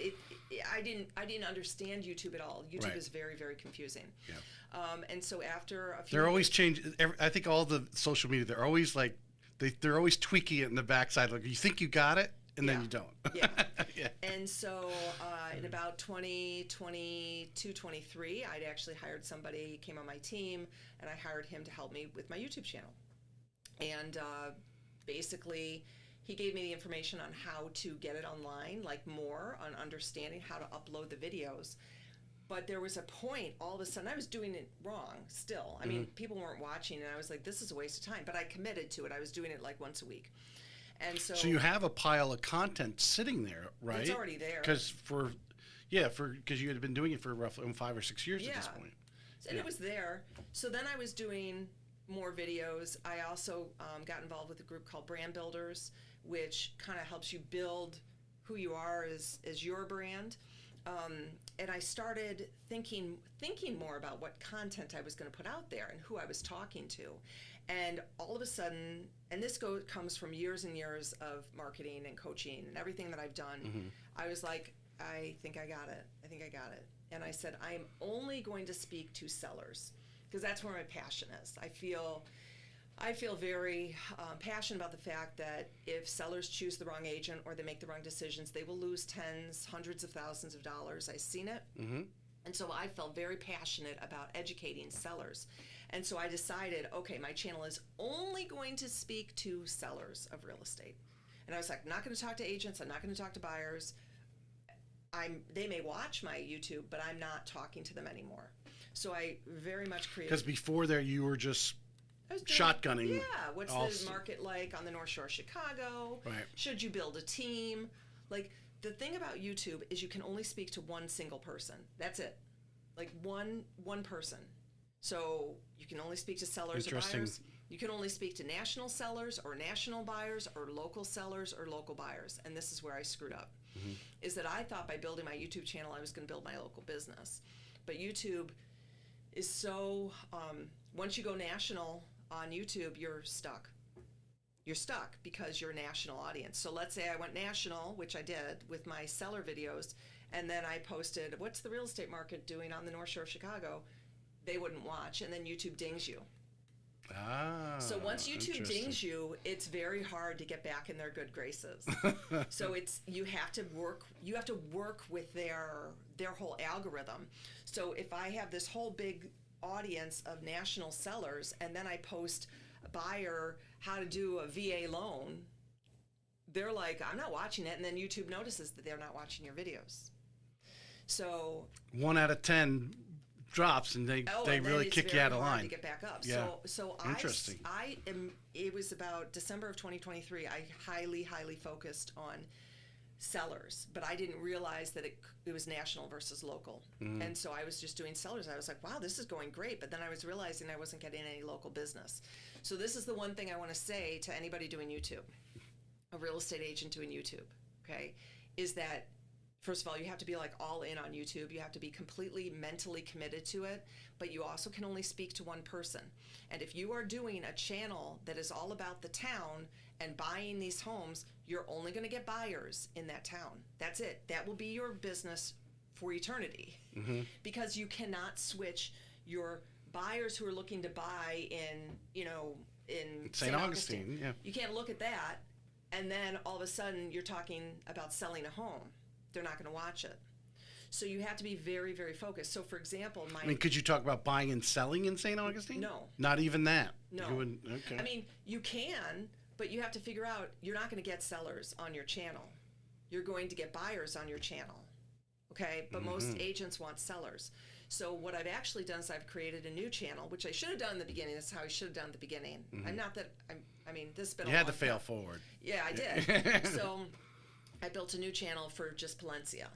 I didn't understand YouTube at all. YouTube Right. is very, very confusing. Yeah. And so after a few, They're always changing. I think all the social media, they're always like, they're always tweaking it in the backside. Like you think you got it, and then Yeah. you don't. Yeah. Yeah. And so in about 2022, 23, I'd actually hired somebody, came on my team, and I hired him to help me with my YouTube channel. And basically, he gave me the information on how to get it online, like more on understanding how to upload the videos. But there was a point, all of a sudden, I was doing it wrong still. I mean, people weren't watching, and I was like, this is a waste of time. But I committed to it. I was doing it like once a week. And so you have a pile of content sitting there, right? It's already there. Because you had been doing it for roughly 5 or 6 years at this point. And it was there. So then I was doing more videos. I also got involved with a group called Brand Builders, which kind of helps you build who you are as your brand. And I started thinking more about what content I was going to put out there and who I was talking to. And all of a sudden, and this comes from years and years of marketing and coaching and everything that I've done, I was like, I think I got it. I think I got it. And I said, I'm only going to speak to sellers because that's where my passion is. I feel very passionate about the fact that if sellers choose the wrong agent or they make the wrong decisions, they will lose tens, hundreds of thousands of dollars. I've seen it. And so I felt very passionate about educating sellers. And so I decided, okay, my channel is only going to speak to sellers of real estate. And I was like, I'm not going to talk to agents. I'm not going to talk to buyers. They may watch my YouTube, but I'm not talking to them anymore. So I very much created. Because before there, you were just shotgunning. Yeah. What's the market like on the North Shore of Chicago? Right. Should you build a team? Like, the thing about YouTube is you can only speak to one single person. That's it. Like one person. So you can only speak to sellers or buyers. You can only speak to national sellers or national buyers or local sellers or local buyers. And this is where I screwed up. Is that I thought by building my YouTube channel I was going to build my local business. But YouTube is so, once you go national on YouTube, you're stuck. You're stuck because you're a national audience. So let's say I went national, which I did with my seller videos, and then I posted, what's the real estate market doing on the North Shore of Chicago? They wouldn't watch, and then YouTube dings you. So once YouTube dings you, it's very hard to get back in their good graces. So you have to work with their whole algorithm. So if I have this whole big audience of national sellers and then I post a buyer how to do a VA loan, they're like, I'm not watching it, and then YouTube notices that they're not watching your videos. So 1 out of 10 drops, and they really kick you out of line to get back up. Yeah. So Interesting. it was about December of 2023. I highly focused on sellers, but I didn't realize that it was national versus local. And so I was just doing sellers. I was like, wow, this is going great. But then I was realizing I wasn't getting any local business. So this is the one thing I want to say to anybody doing YouTube, a real estate agent doing YouTube, okay, is that first of all, you have to be like all in on YouTube. You have to be completely mentally committed to it, but you also can only speak to one person. And if you are doing a channel that is all about the town and buying these homes, you're only going to get buyers in that town. That's it. That will be your business for eternity. Because you cannot switch your buyers who are looking to buy in St. Augustine. Yeah. You can't look at that and then all of a sudden you're talking about selling a home. They're not going to watch it. So you have to be very, very focused. So, for example, could you talk about buying and selling in St. Augustine? No. Not even that? No. Okay. I mean, you can, but you have to figure out you're not going to get sellers on your channel. You're going to get buyers on your channel, okay? But most agents want sellers. So what I've actually done is I've created a new channel, which I should have done in the beginning. That's how I should have done at the beginning. I'm not that, this has been a long You had to fail time. forward. Yeah, I did. So I built a new channel for just Palencia,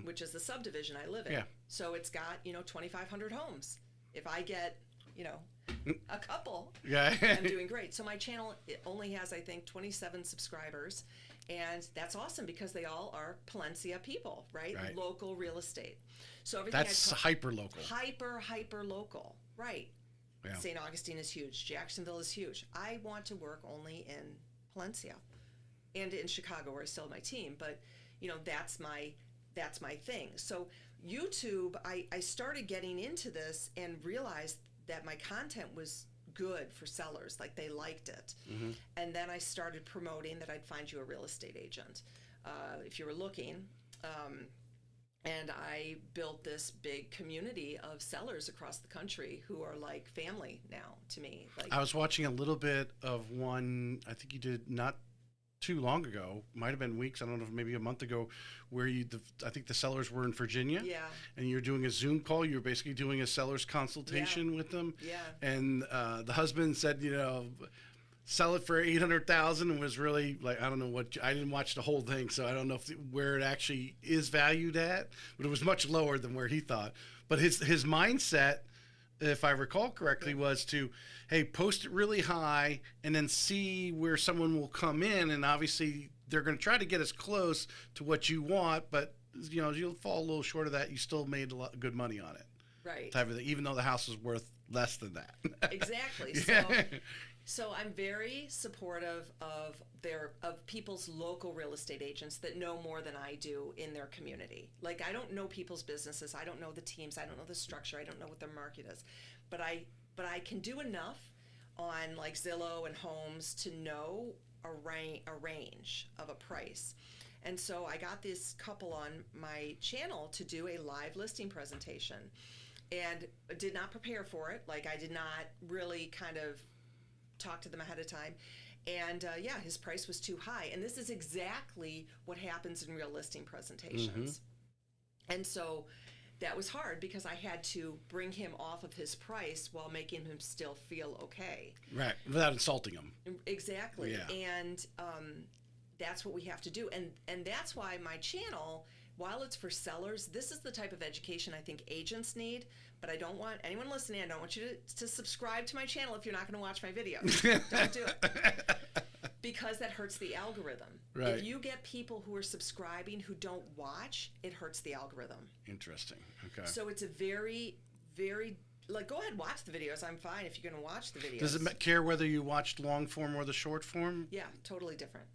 which is the subdivision I live in. Yeah. So it's got, 2,500 homes. If I get, a couple, Yeah. I'm doing great. So my channel only has, I think, 27 subscribers. And that's awesome because they all are Palencia people, right? Local real estate. So everything That's hyper local. Hyper local, right? Yeah. St. Augustine is huge. Jacksonville is huge. I want to work only in Palencia and in Chicago, where I still have my team. But, that's my thing. So YouTube, I started getting into this and realized that my content was good for sellers. Like, they liked it. Mm-hmm. And then I started promoting that I'd find you a real estate agent if you were looking. And I built this big community of sellers across the country who are like family now to me. Like, I was watching a little bit of one, I think you did not too long ago, might have been weeks, I don't know, maybe a month ago, where I think the sellers were in Virginia. Yeah. And you're doing a Zoom call. You're basically doing a seller's consultation with them. Yeah. And the husband said, sell it for 800,000, and was really like, I don't know what, I didn't watch the whole thing, so I don't know where it actually is valued at, but it was much lower than where he thought. But his mindset, if I recall correctly, was to, hey, post it really high and then see where someone will come in, and obviously they're going to try to get as close to what you want, but you'll fall a little short of that. You still made a lot of good money on it. Right. Type of thing, even though the house is worth less than that. Exactly. Yeah. So I'm very supportive of people's local real estate agents that know more than I do in their community. Like, I don't know people's businesses. I don't know the teams. I don't know the structure. I don't know what their market is. But I can do enough on like Zillow and Homes to know a range of a price. And so I got this couple on my channel to do a live listing presentation, and did not prepare for it. Like, I did not really kind of talk to them ahead of time. And his price was too high. And this is exactly what happens in real listing presentations. Mm-hmm. And so that was hard because I had to bring him off of his price while making him still feel okay. Right, without insulting him. Exactly. Yeah. And that's what we have to do. And that's why my channel, while it's for sellers, this is the type of education I think agents need. But I don't want anyone listening, I don't want you to subscribe to my channel if you're not going to watch my videos. Don't do it. Because that hurts the algorithm. Right. If you get people who are subscribing who don't watch, it hurts the algorithm. Interesting. Okay. So it's a very, very, like, go ahead, watch the videos. I'm fine if you're going to watch the videos. Does it care whether you watched long form or the short form? Yeah, totally different.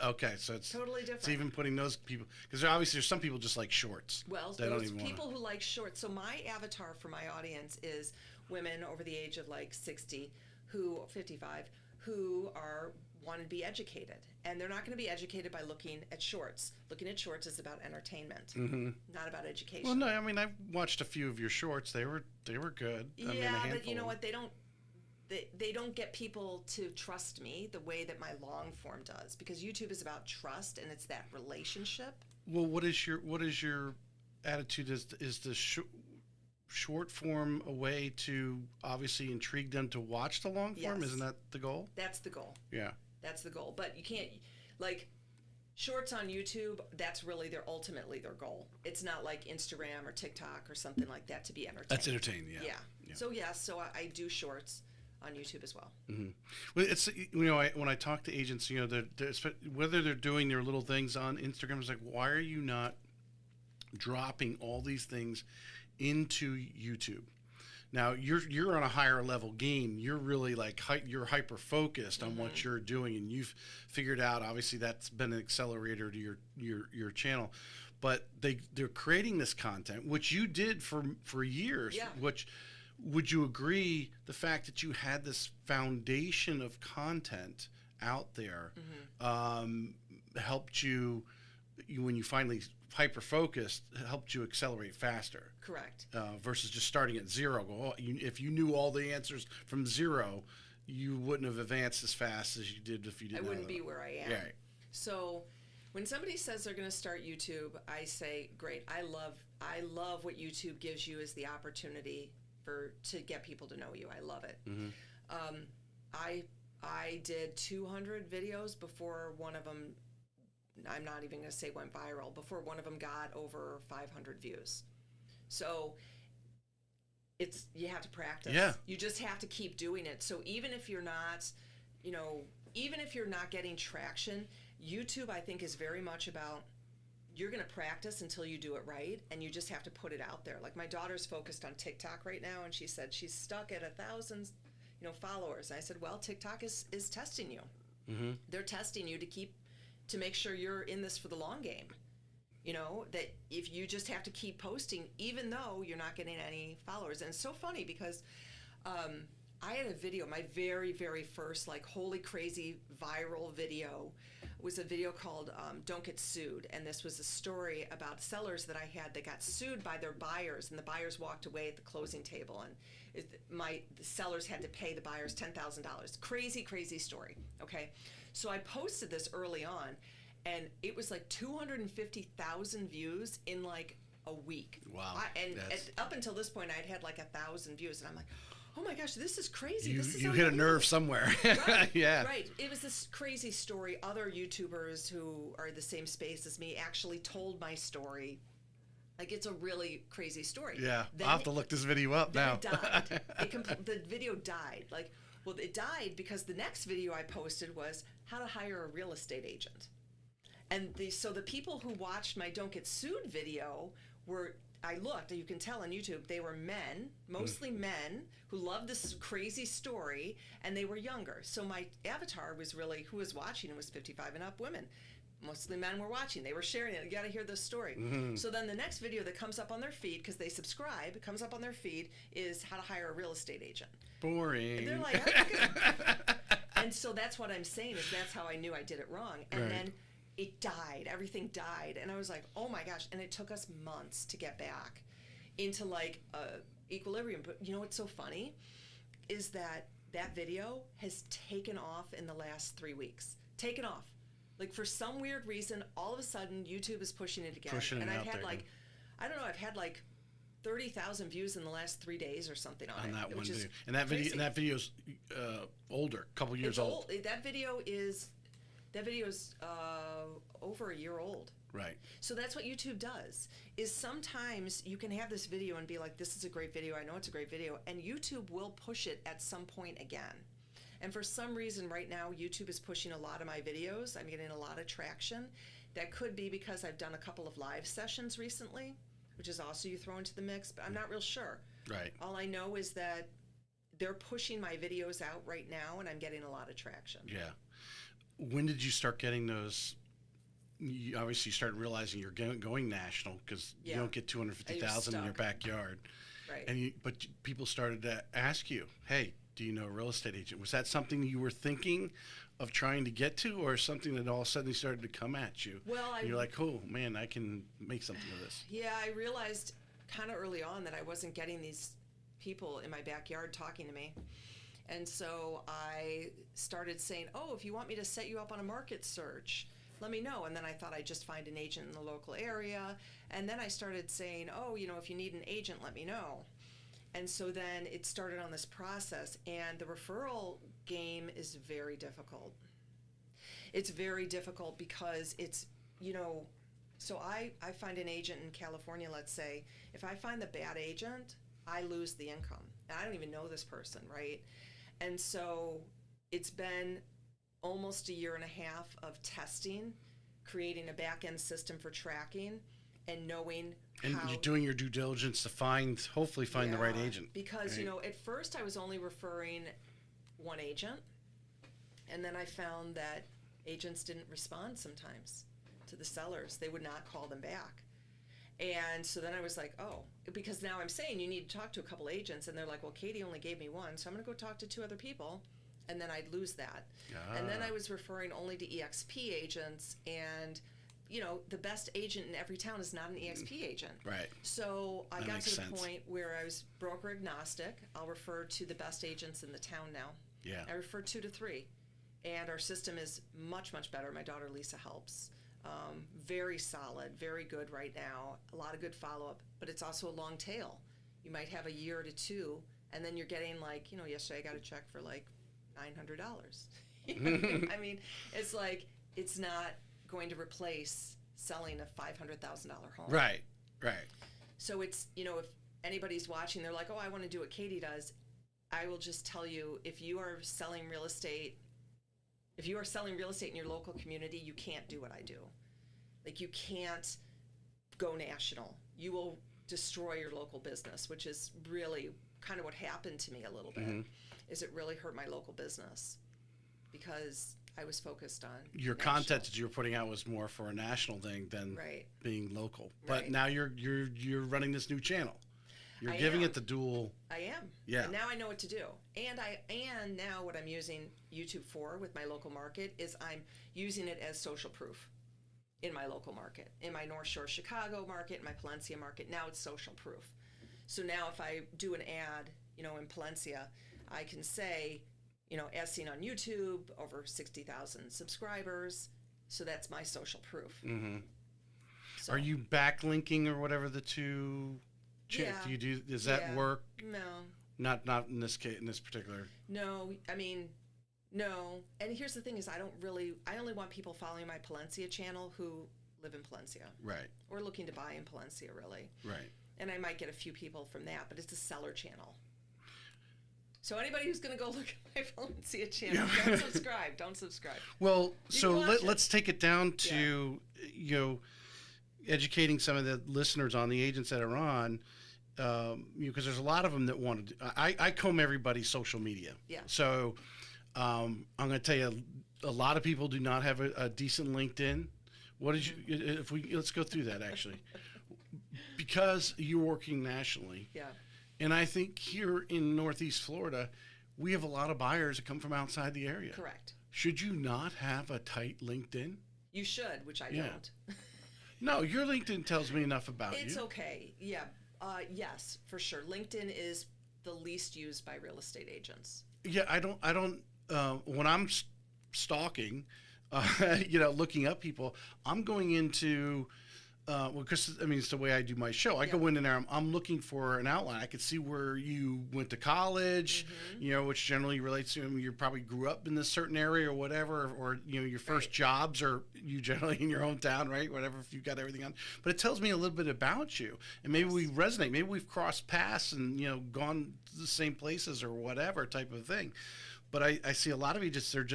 Okay, so it's totally different. It's even putting those people, because obviously there's some people just like shorts. Well, those people who like shorts. So my avatar for my audience is women over the age of like 60, 55, who want to be educated, and they're not going to be educated by looking at shorts. Looking at shorts is about entertainment, not about education. Well, no, I mean, I've watched a few of your shorts. They were good. Yeah, I mean, but you know what? They don't get people to trust me the way that my long form does, because YouTube is about trust and it's that relationship. Well, what is your attitude? Is the short form a way to obviously intrigue them to watch the long form? Yes. Isn't that the goal? That's the goal. Yeah. That's the goal. But you can't, like, shorts on YouTube, that's really ultimately their goal. It's not like Instagram or TikTok or something like that to be entertained. That's entertaining, yeah. Yeah. So, so I do shorts on YouTube as well. Mm-hmm. Well, it's, when I talk to agents, whether they're doing their little things on Instagram, it's like, why are you not dropping all these things into YouTube? Now you're on a higher level game. You're really like you're hyper focused on what you're doing, and you've figured out. Obviously, that's been an accelerator to your channel. But they're creating this content, which you did for years. Yeah. Which, would you agree, the fact that you had this foundation of content out there helped you when you finally hyper focused, helped you accelerate faster? Correct. Versus just starting at zero. If you knew all the answers from zero, you wouldn't have advanced as fast as you did if you didn't. I wouldn't be where I am. Yeah. So when somebody says they're going to start YouTube, I say, great. I love what YouTube gives you as the opportunity to get people to know you. I love it. Mm-hmm. I did 200 videos before one of them, I'm not even going to say went viral, before one of them got over 500 views. So you have to practice. Yeah. You just have to keep doing it. So even if you're not, getting traction, YouTube, I think, is very much about you're going to practice until you do it right, and you just have to put it out there. Like, my daughter's focused on TikTok right now, and she said she's stuck at 1,000, followers. And I said, well, TikTok is testing you. Mm-hmm. They're testing you to make sure you're in this for the long game. That if you just have to keep posting, even though you're not getting any followers. And it's so funny because I had a video, my very, very first, like, holy crazy viral video was a video called Don't Get Sued. And this was a story about sellers that I had that got sued by their buyers, and the buyers walked away at the closing table, and the sellers had to pay the buyers $10,000. Crazy, crazy story. Okay. So I posted this early on, and it was like 250,000 views in like a week. Wow. Up until this point, I'd had like 1,000 views, and I'm like, oh my gosh, this is crazy. You hit a nerve somewhere. Right, yeah. Right. It was this crazy story. Other YouTubers who are the same space as me actually told my story. Like, it's a really crazy story. Yeah. Then I'll have to look this video up now. It died. The video died. Like, well, it died because the next video I posted was how to hire a real estate agent. And so the people who watched my Don't Get Sued video I looked, you can tell on YouTube, they were men, mostly men, who loved this crazy story, and they were younger. So my avatar was really, who was watching, was 55 and up women. Mostly men were watching. They were sharing it. You got to hear this story. Mm-hmm. So then the next video that comes up on their feed, because they subscribe, comes up on their feed, is how to hire a real estate agent. Boring. And they're like, oh, and so that's what I'm saying, is that's how I knew I did it wrong. And then it died. Everything died. And I was like, oh my gosh. And it took us months to get back into like equilibrium. But you know what's so funny is that video has taken off in the last 3 weeks. Taken off. Like, for some weird reason, all of a sudden YouTube is pushing it again. And I've had like, I don't know, I've had like 30,000 views in the last 3 days or something on it. That one video. And that video's older, a couple years old. That video is over a year old. Right. So that's what YouTube does, is sometimes you can have this video and be like, this is a great video, I know it's a great video, and YouTube will push it at some point again. And for some reason right now, YouTube is pushing a lot of my videos. I'm getting a lot of traction. That could be because I've done a couple of live sessions recently, which is also you throw into the mix, but I'm not real sure. Right. All I know is that they're pushing my videos out right now, and I'm getting a lot of traction. Yeah. When did you start getting those? You obviously started realizing you're going national, because you don't get 250,000 in your backyard. Right. But people started to ask you, hey, do you know a real estate agent? Was that something you were thinking of trying to get to, or something that all of a sudden started to come at you? Well, you're like, oh man, I can make something of this. Yeah, I realized kind of early on that I wasn't getting these people in my backyard talking to me. And so I started saying, oh, if you want me to set you up on a market search, let me know. And then I thought I'd just find an agent in the local area. And then I started saying, oh, if you need an agent, let me know. And so then it started on this process. And the referral game is very difficult. It's very difficult because it's, so I find an agent in California, let's say. If I find the bad agent, I lose the income. And I don't even know this person, right? And so it's been almost a year and a half of testing, creating a back-end system for tracking, and knowing and you're doing your due diligence to hopefully find the right agent. Because, at first I was only referring one agent, and then I found that agents didn't respond sometimes to the sellers. They would not call them back. And so then I was like, oh, because now I'm saying you need to talk to a couple agents, and they're like, well, Katie only gave me one, so I'm going to go talk to 2 other people, and then I'd lose that. And then I was referring only to EXP agents, and the best agent in every town is not an EXP agent. Right. So I got to the sense. point where I was broker agnostic. I'll refer to the best agents in the town now. Yeah. I refer 2 to 3, and our system is much, much better. My daughter Lisa helps. Very solid, very good right now. A lot of good follow-up, but it's also a long tail. You might have a year to 2, and then you're getting like, yesterday I got a check for like $900. I mean, it's like, it's not going to replace selling a $500,000 home. Right. So it's, if anybody's watching, they're like, oh, I want to do what Katie does. I will just tell you, if you are selling real estate in your local community, you can't do what I do. Like, you can't go national. You will destroy your local business, which is really kind of what happened to me a little bit. Is it really hurt my local business because I was focused on your national. content that you were putting out was more for a national thing than Right. being local. But Right. now you're running this new channel. You're giving it the dual. I am. Yeah. And now I know what to do. And now what I'm using YouTube for with my local market is I'm using it as social proof in my local market. In my North Shore Chicago market, in my Palencia market, now it's social proof. So now if I do an ad, in Palencia, I can say, as seen on YouTube, over 60,000 subscribers. So that's my social proof. So, Are you backlinking or whatever the two? Yeah. Do you do? Does that work? No. Not in this case. In this particular. No. I mean, no. And here's the thing: is I only want people following my Palencia channel who live in Palencia, Right. or looking to buy in Palencia, really. Right. And I might get a few people from that, but it's a seller channel. So anybody who's going to go look at my Palencia channel, don't subscribe. Well, so watch it. let's take it down to educating some of the listeners on the agents that are on, because there's a lot of them that want to. I comb everybody's social media. Yeah. So I'm going to tell you, a lot of people do not have a decent LinkedIn. What did you? Let's go through that actually, because you're working nationally. Yeah. And I think here in Northeast Florida, we have a lot of buyers that come from outside the area. Correct. Should you not have a tight LinkedIn? You should, which I don't. No, your LinkedIn tells me enough about you. It's okay. Yeah. Yes, for sure. LinkedIn is the least used by real estate agents. Yeah, I don't. When I'm stalking, looking up people, I'm going into. Because it's the way I do my show. I go in there. I'm looking for an outline. I could see where you went to college, which generally relates to you probably grew up in this certain area or whatever, or your first jobs are you generally in your hometown, right? Whatever, if you've got everything on. But it tells me a little bit about you, and maybe we resonate. Maybe we've crossed paths and gone to the same places or whatever type of thing. But I see a lot of agents. Their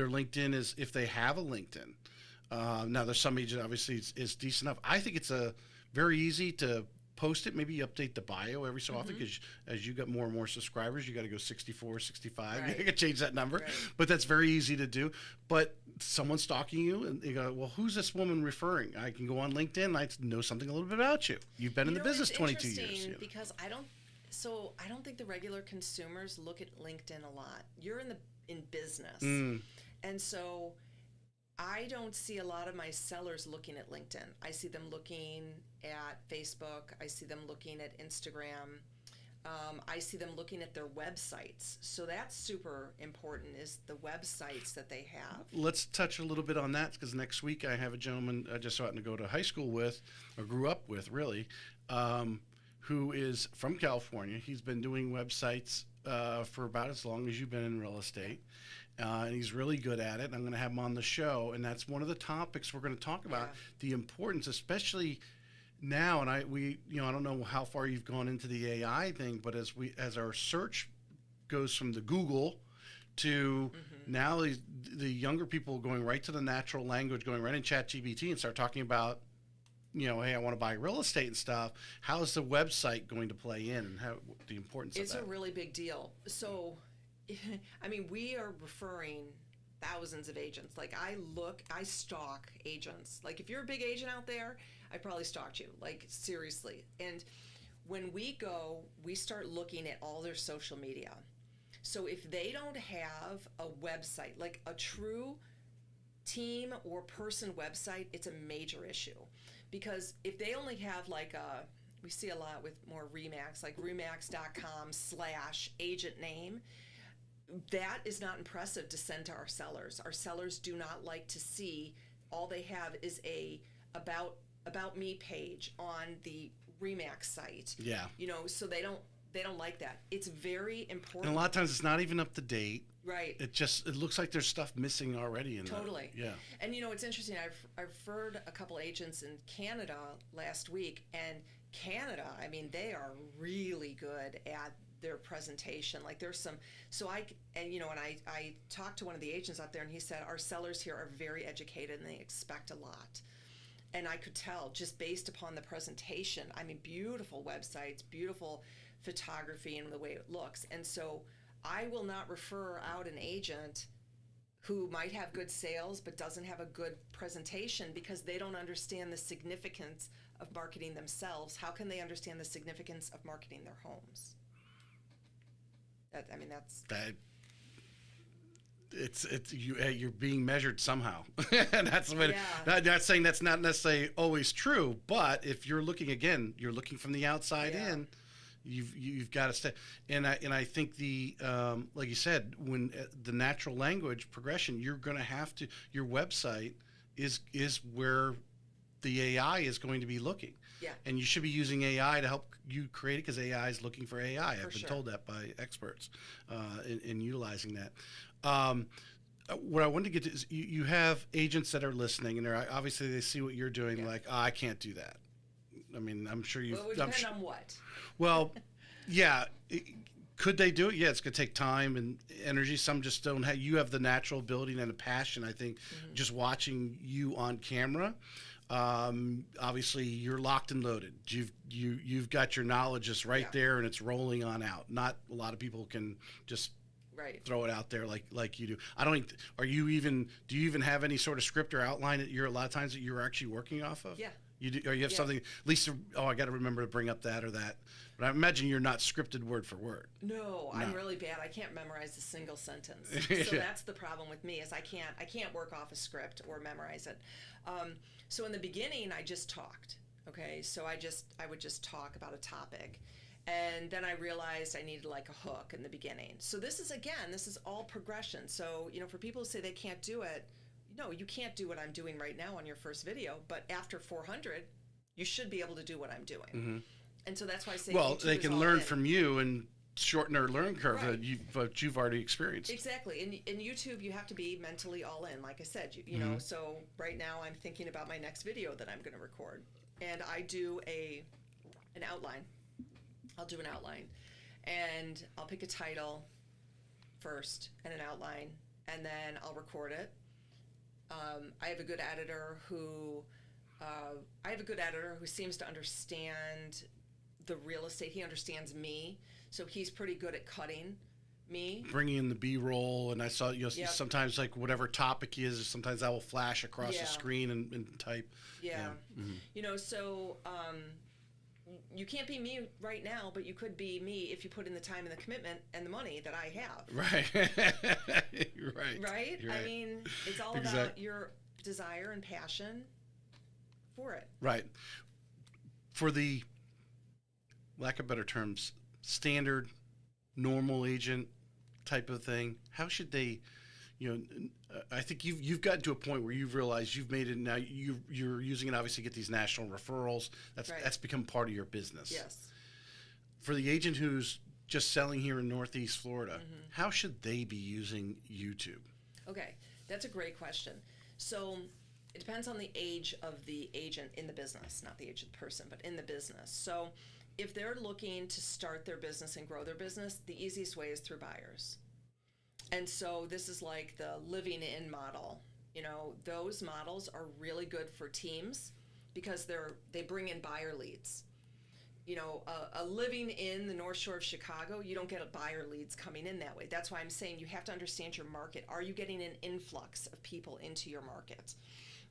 LinkedIn is, if they have a LinkedIn. Now, there's some agent obviously is decent enough. I think it's very easy to post it. Maybe you update the bio every so often, because as you got more and more subscribers, you got to go 64, 65. Right. You got to change that number. Right. But that's very easy to do. But someone's stalking you, and they go, well, who's this woman referring? I can go on LinkedIn, and I know something a little bit about you. You've been in the business 22 years. Because I don't think the regular consumers look at LinkedIn a lot. You're in business. And so I don't see a lot of my sellers looking at LinkedIn. I see them looking at Facebook. I see them looking at Instagram. I see them looking at their websites. So that's super important, is the websites that they have. Let's touch a little bit on that, because next week I have a gentleman I just happened to go to high school with, or grew up with really, who is from California. He's been doing websites for about as long as you've been in real estate. And he's really good at it. I'm going to have him on the show, and that's one of the topics we're going to talk about. The importance, especially now. And I don't know how far you've gone into the AI thing, but as our search goes from the Google to now the younger people going right to the natural language, going right in ChatGPT and start talking about, hey, I want to buy real estate and stuff. How is the website going to play in, and how the importance of that? It's a really big deal. So, we are referring thousands of agents. Like, I stalk agents. Like, if you're a big agent out there, I probably stalked you. Like, seriously. And when we go, we start looking at all their social media. So if they don't have a website, like a true team or person website, it's a major issue. Because if they only have we see a lot with more Remax, like remax.com/agent name, that is not impressive to send to our sellers. Our sellers do not like to see, all they have is a about me page on the Remax site. Yeah. So they don't like that. It's very important. And a lot of times it's not even up to date. Right. It looks like there's stuff missing already in Totally. Yeah. And it's interesting. I've referred a couple agents in Canada last week, and Canada, they are really good at their presentation. Like, there's some, so I talked to one of the agents out there, and he said our sellers here are very educated and they expect a lot. And I could tell just based upon the presentation. I mean, beautiful websites, beautiful photography and the way it looks. And so I will not refer out an agent who might have good sales but doesn't have a good presentation because they don't understand the significance of marketing themselves. How can they understand the significance of marketing their homes? That's that. It's you're being measured somehow, and that's what. Yeah. Not saying that's not necessarily always true, but if you're looking again, you're looking from the outside in. You've got to stay, and I think the like you said, when the natural language progression, you're going to have to. Your website is where the AI is going to be looking. Yeah. And you should be using AI to help you create it because AI is looking for AI. I've been sure. told that by experts in utilizing that. What I wanted to get to is you have agents that are listening, and obviously they see what you're doing, like, oh, I can't do that. I mean, I'm sure you've... Well, it would depend on what. Well, yeah. Could they do it? Yeah, it's going to take time and energy. Some just don't have... You have the natural ability and a passion, I think, just watching you on camera. Obviously, you're locked and loaded. You've got your knowledge just right there, and it's rolling on out. Not a lot of people can just... throw it out there like you do. I don't. Do you even have any sort of script or outline that a lot of times that you're actually working off of? Yeah. You do, or you have something at least. I got to remember to bring up that or that. But I imagine you're not scripted word for word. No, I'm really bad. I can't memorize a single sentence. So that's the problem with me is I can't work off a script or memorize it. So in the beginning, I just talked. Okay, so I would just talk about a topic. And then I realized I needed like a hook in the beginning. So this is all progression. So, for people who say they can't do it, no, you can't do what I'm doing right now on your first video, but after 400, you should be able to do what I'm doing. Mm-hmm. And so that's why I say YouTube they can learn from you and shorten their learning curve that you've already experienced. Exactly. In YouTube, you have to be mentally all in, like I said, you know, so right now I'm thinking about my next video that I'm going to record. And I do an outline. I'll do an outline, and I'll pick a title first and an outline, and then I'll record it. I have a good editor who seems to understand the real estate. He understands me, so he's pretty good at cutting me. Bringing in the B-roll, and I saw sometimes like whatever topic is, sometimes that will flash across the screen and type. Yeah. Mm-hmm. So. You can't be me right now, but you could be me if you put in the time and the commitment and the money that I have. Right. Right. Right? I mean, it's all about your desire and passion for it. Right. For the lack of better terms, standard, normal agent type of thing, how should they... I think you've gotten to a point where you've realized you've made it. Now you're using it obviously to get these national referrals. That's become part of your business. Yes. For the agent who's just selling here in Northeast Florida, how should they be using YouTube? Okay, that's a great question. So it depends on the age of the agent in the business, not the age of the person, but in the business. So if they're looking to start their business and grow their business, the easiest way is through buyers. And so this is like the living in model. Those models are really good for teams because they bring in buyer leads. A living in the North Shore of Chicago, you don't get buyer leads coming in that way. That's why I'm saying you have to understand your market. Are you getting an influx of people into your market?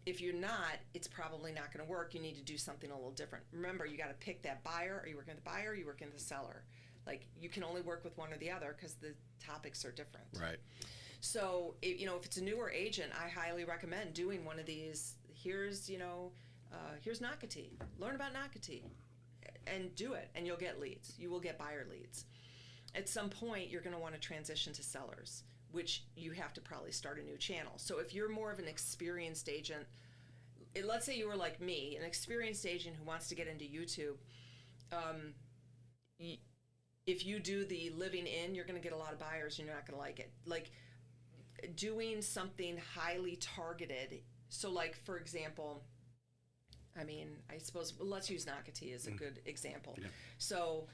If you're not, it's probably not going to work. You need to do something a little different. Remember, you got to pick that buyer. Are you working with the buyer or are you working with the seller? Like, you can only work with one or the other because the topics are different. Right. So, if it's a newer agent, I highly recommend doing one of these. Here's Nakati. Learn about Nakati and do it, and you'll get leads. You will get buyer leads. At some point, you're going to want to transition to sellers, which you have to probably start a new channel. So, if you're more of an experienced agent, let's say you were like me, an experienced agent who wants to get into YouTube, if you do the living in, you're going to get a lot of buyers and you're not going to like it. Like doing something highly targeted. So like, for example, I suppose, let's use Nakati as a good example. Yeah. So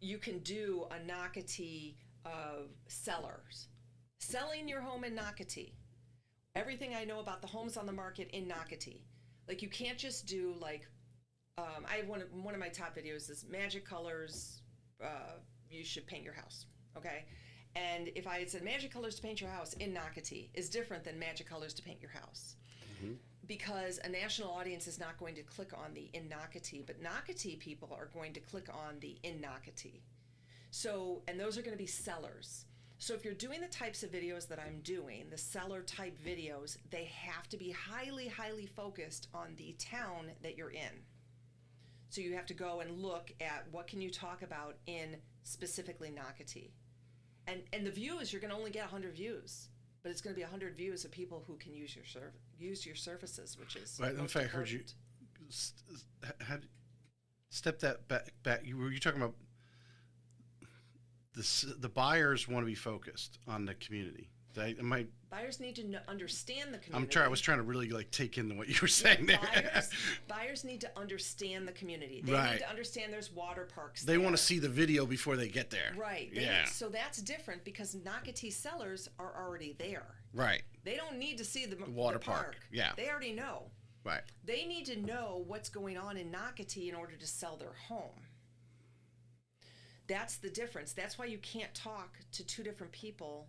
you can do a Nakati of sellers. Selling your home in Nakati. Everything I know about the homes on the market in Nakati. Like you can't just do like, I have one of my top videos is magic colors. You should paint your house. Okay. And if I had said magic colors to paint your house in Nocatee is different than magic colors to paint your house. Mm-hmm. Because a national audience is not going to click on the in Nocatee, but Nocatee people are going to click on the in Nocatee. So, and those are going to be sellers. So if you're doing the types of videos that I'm doing, the seller type videos, they have to be highly, highly focused on the town that you're in. So you have to go and look at what can you talk about in specifically Nocatee. And the views, you're going to only get 100 views. But it's going to be 100 views of people who can use your services, which is right. In fact, I heard you step that back. You were talking about the buyers want to be focused on the community. Buyers need to understand the community. I was trying to really like take in what you were saying there. Buyers need to understand the community. They right. need to understand there's water parks. They want to see the video before they get there. Right. So that's different because Nocatee sellers are already there. Right. They don't need to see the water the park. Yeah. They already know. Right. They need to know what's going on in Nocatee in order to sell their home. That's the difference. That's why you can't talk to two different people.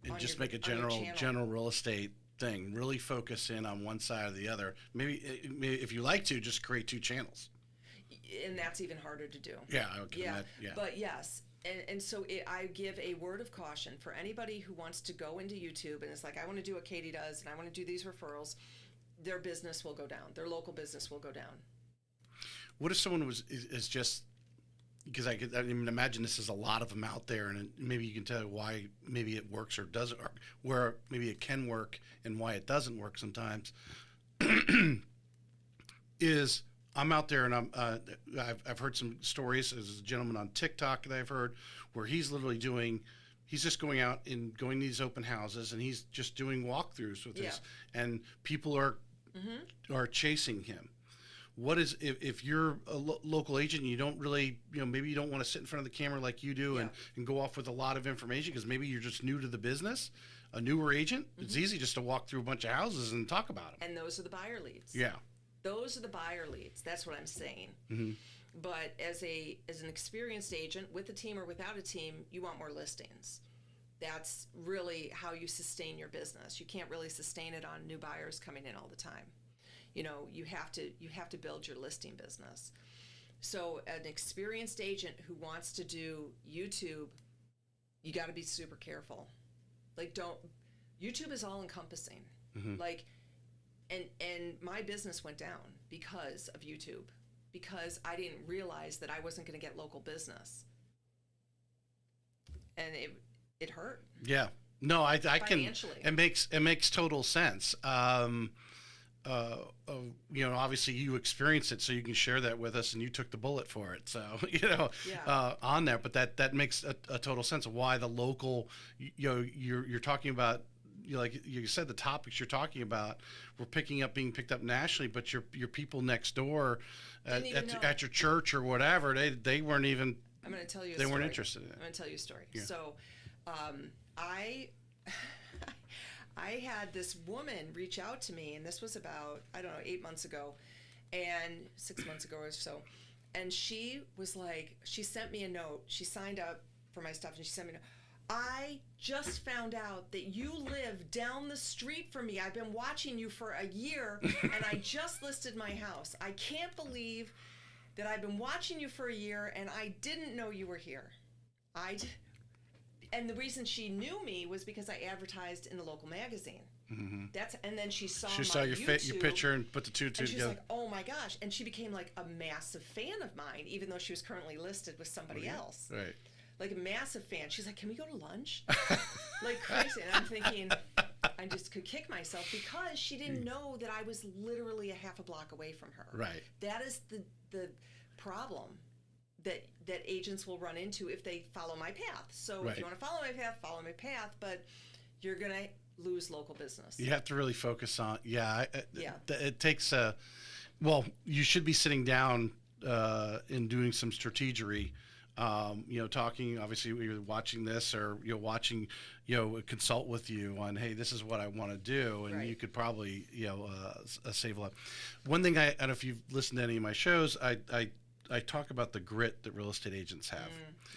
And just make a general real estate thing. Really focus in on one side or the other. Maybe if you like to, just create two channels. And that's even harder to do. Yeah. Okay. Yeah. But yes. And so I give a word of caution for anybody who wants to go into YouTube and it's like, I want to do what Katie does and I want to do these referrals. Their business will go down. Their local business will go down. What if someone is just... Because I can imagine this is a lot of them out there, and maybe you can tell why maybe it works or doesn't, or where maybe it can work and why it doesn't work sometimes. Is I'm out there and I've heard some stories. There's a gentleman on TikTok that I've heard where he's just going out and going to these open houses and he's just doing walkthroughs with this, and people are chasing him. What is if you're a local agent and you don't really, maybe you don't want to sit in front of the camera like you do and go off with a lot of information because maybe you're just new to the business, a newer agent, it's easy just to walk through a bunch of houses and talk about them. And those are the buyer leads. Yeah. Those are the buyer leads. That's what I'm saying. Mm-hmm. But as an experienced agent with a team or without a team, you want more listings. That's really how you sustain your business. You can't really sustain it on new buyers coming in all the time. You have to build your listing business. So an experienced agent who wants to do YouTube, you got to be super careful. YouTube is all encompassing. Mm-hmm. And my business went down because of YouTube, because I didn't realize that I wasn't going to get local business. And it hurt. Yeah. No, I can, it makes total sense. Obviously you experienced it, so you can share that with us, and you took the bullet for it. So, on there, but that makes a total sense of why the local, you're talking about, like you said, the topics you're talking about were being picked up nationally, but your people next door at your church or whatever, they weren't even, I'm going to tell you a they story. weren't interested in it. I'm going to tell you a story. Yeah. So, I had this woman reach out to me, and this was about, 8 months ago, and 6 months ago or so. And she was like, she sent me a note. She signed up for my stuff, and she sent me a note. I just found out that you live down the street from me. I've been watching you for a year, and I just listed my house. I can't believe that I've been watching you for a year, and I didn't know you were here. And the reason she knew me was because I advertised in the local magazine. Mm-hmm. And then she saw your picture and put the two and together. She was like, "Oh my gosh!" And she became like a massive fan of mine, even though she was currently listed with somebody else. Right. Like a massive fan. She's like, "Can we go to lunch?" Like crazy. And I'm thinking, I just could kick myself because she didn't know that I was literally a half a block away from her. Right. That is the problem that agents will run into if they follow my path. So if you want to follow my path, but you're going to lose local business. You have to really focus on, it takes you should be sitting down and doing some strategy Talking, obviously you're watching this or watching, consult with you on, hey, this is what I want to do. And Right. you could probably, save a lot. One thing I don't know if you've listened to any of my shows, I talk about the grit that real estate agents have.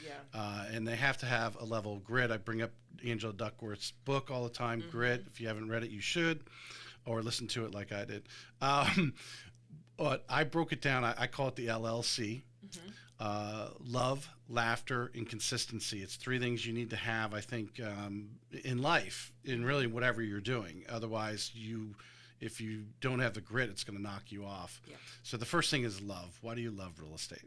Yeah. And they have to have a level of grit. I bring up Angela Duckworth's book all the time, Grit. If you haven't read it, you should, or listen to it like I did. But I broke it down. I call it the LLC. Love, laughter, and consistency. It's three things you need to have, I think, in life, in really whatever you're doing. Otherwise, if you don't have the grit, it's going to knock you off. Yeah. So the first thing is love. Why do you love real estate?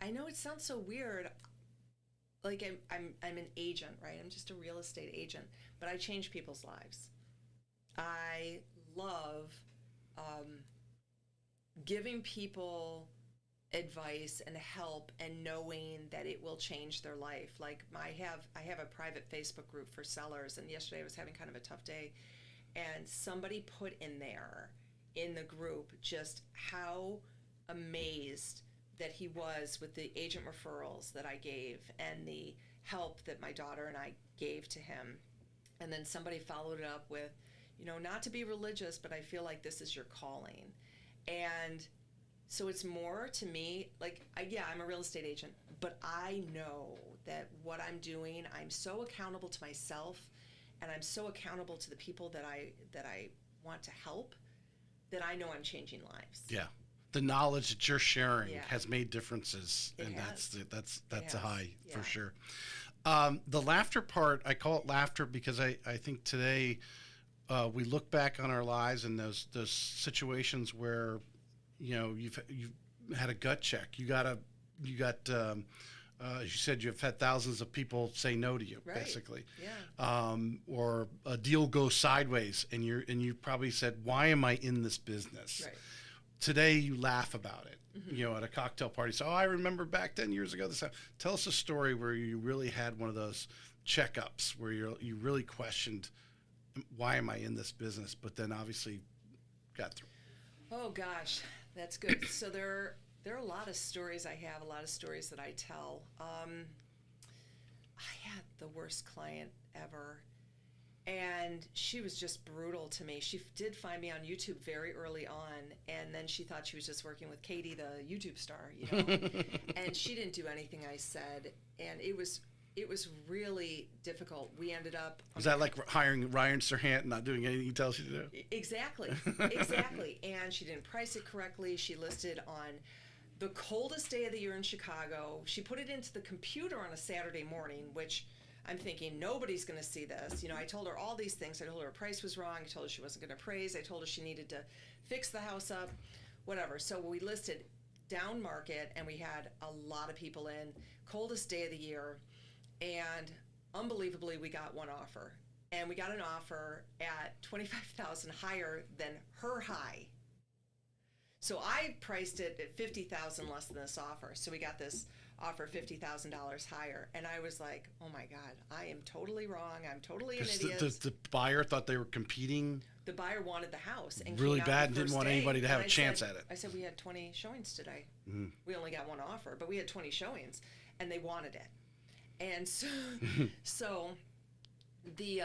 I know it sounds so weird. Like I'm an agent, right? I'm just a real estate agent, but I change people's lives. I love giving people advice and help and knowing that it will change their life. Like I have a private Facebook group for sellers, and yesterday I was having kind of a tough day, and somebody put in there in the group just how amazed that he was with the agent referrals that I gave and the help that my daughter and I gave to him. And then somebody followed it up with, not to be religious, but I feel like this is your calling. And so it's more to me like, I'm a real estate agent, but I know that what I'm doing, I'm so accountable to myself, and I'm so accountable to the people that I want to help, that I know I'm changing lives. Yeah. The knowledge that you're sharing Yeah. has made differences, It and has. that's a high for Yeah. sure. The laughter part, I call it laughter because I think today we look back on our lives and those situations where you've had a gut check. You said you've had thousands of people say no to you, Right. basically. Yeah. Or a deal goes sideways, and you probably said, "Why am I in this business?" Right. Today you laugh about it, at a cocktail party. So, I remember back 10 years ago. Tell us a story where you really had one of those checkups where you really questioned, why am I in this business? But then obviously got through. Oh gosh, that's good. So there are a lot of stories I have, a lot of stories that I tell. I had the worst client ever, and she was just brutal to me. She did find me on YouTube very early on, and then she thought she was just working with Katie, the YouTube star, and she didn't do anything I said, and it was really difficult. We ended up... Was that like hiring Ryan Serhant and not doing anything he tells you to do? Exactly. And she didn't price it correctly. She listed on the coldest day of the year in Chicago. She put it into the computer on a Saturday morning, which I'm thinking, nobody's going to see this. I told her all these things. I told her her price was wrong. I told her she wasn't going to appraise. I told her she needed to fix the house up, whatever. So we listed down market, and we had a lot of people in. Coldest day of the year. And unbelievably, we got one offer. And we got an offer at $25,000 higher than her high. So I priced it at $50,000 less than this offer. So we got this offer $50,000 higher. And I was like, oh my God, I am totally wrong. I'm totally an idiot. The buyer thought they were competing The buyer wanted the house and really came out bad the and didn't first want day, anybody to have and a I chance said- at it. I said, we had 20 showings today. We only got one offer, but we had 20 showings, and they wanted it. And so the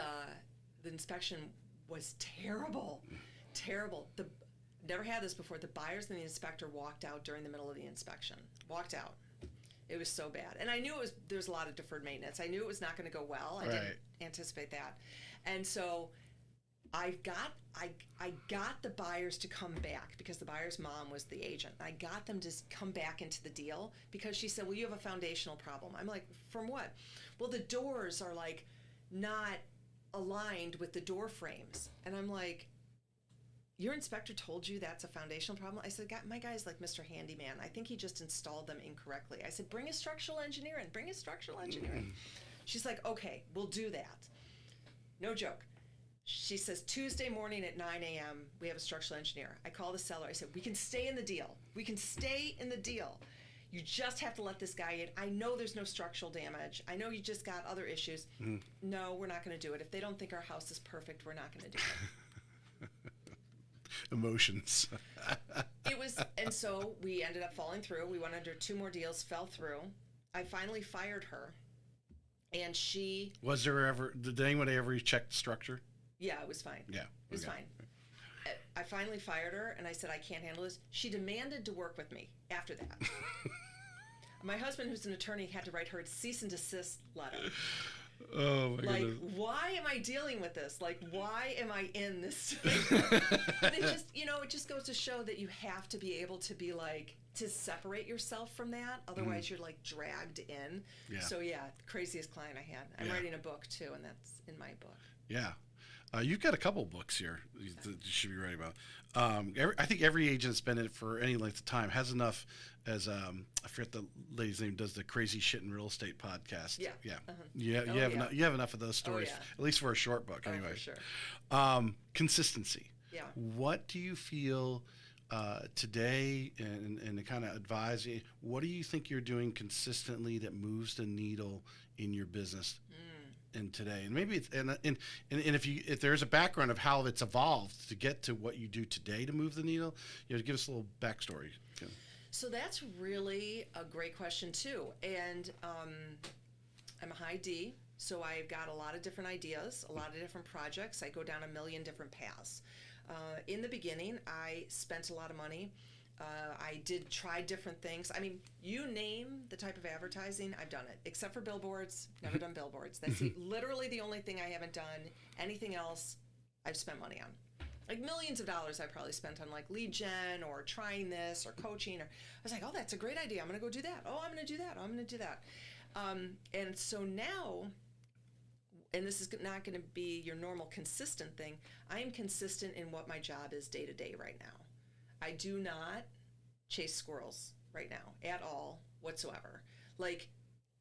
inspection was terrible. Never had this before. The buyers and the inspector walked out during the middle of the inspection. Walked out. It was so bad. And I knew there's a lot of deferred maintenance. I knew it was not going to go well. I didn't anticipate that. And so I got the buyers to come back because the buyer's mom was the agent. I got them to come back into the deal because she said, well, you have a foundational problem. I'm like, from what? Well, the doors are like not aligned with the door frames. And I'm like, your inspector told you that's a foundational problem? I said, my guy's like Mr. Handyman. I think he just installed them incorrectly. I said, bring a structural engineer in. She's like, okay, we'll do that. No joke. She says, Tuesday morning at 9 a.m., we have a structural engineer. I call the seller. I said, we can stay in the deal. You just have to let this guy in. I know there's no structural damage. I know you just got other issues. No, we're not going to do it. If they don't think our house is perfect, we're not going to do it. Emotions. It was, and so we ended up falling through. We went under 2 more deals, fell through. I finally fired her, and she. Did anyone ever check the structure? Yeah, it was fine. Yeah. It was fine. I finally fired her, and I said, I can't handle this. She demanded to work with me after that. My husband, who's an attorney, had to write her a cease and desist letter. Oh my like, goodness. why am I dealing with this? Like, why am I in this? But it just, it just goes to show that you have to be able to be like, to separate yourself from that. Otherwise, you're like dragged in. Yeah. So yeah, craziest client I had. I'm writing a book too, and that's in my book. Yeah. You've got a couple books here that you should be writing about. I think every agent that's been in it for any length of time has enough, as I forget the lady's name, does the Crazy Shit in Real Estate podcast. Yeah. Yeah. Uh-huh. You have enough of those stories, at least for a short book anyway. For sure. Consistency. Yeah. What do you feel today, and to kind of advise you, what do you think you're doing consistently that moves the needle in your business? And today, and maybe it's, and if there's a background of how it's evolved to get to what you do today to move the needle, give us a little backstory. Yeah. So that's really a great question too, and I'm a high D, so I've got a lot of different ideas, a lot of different projects. I go down a million different paths. In the beginning, I spent a lot of money. I did try different things. I mean, you name the type of advertising, I've done it. Except for billboards, never done billboards. That's literally the only thing I haven't done. Anything else, I've spent money on. Like millions of dollars I probably spent on like lead gen or trying this or coaching. Or I was like, oh, that's a great idea. I'm going to go do that. Oh, I'm going to do that. Oh, I'm going to do that. And so now, and this is not going to be your normal consistent thing, I am consistent in what my job is day to day right now. I do not chase squirrels right now at all whatsoever. Like,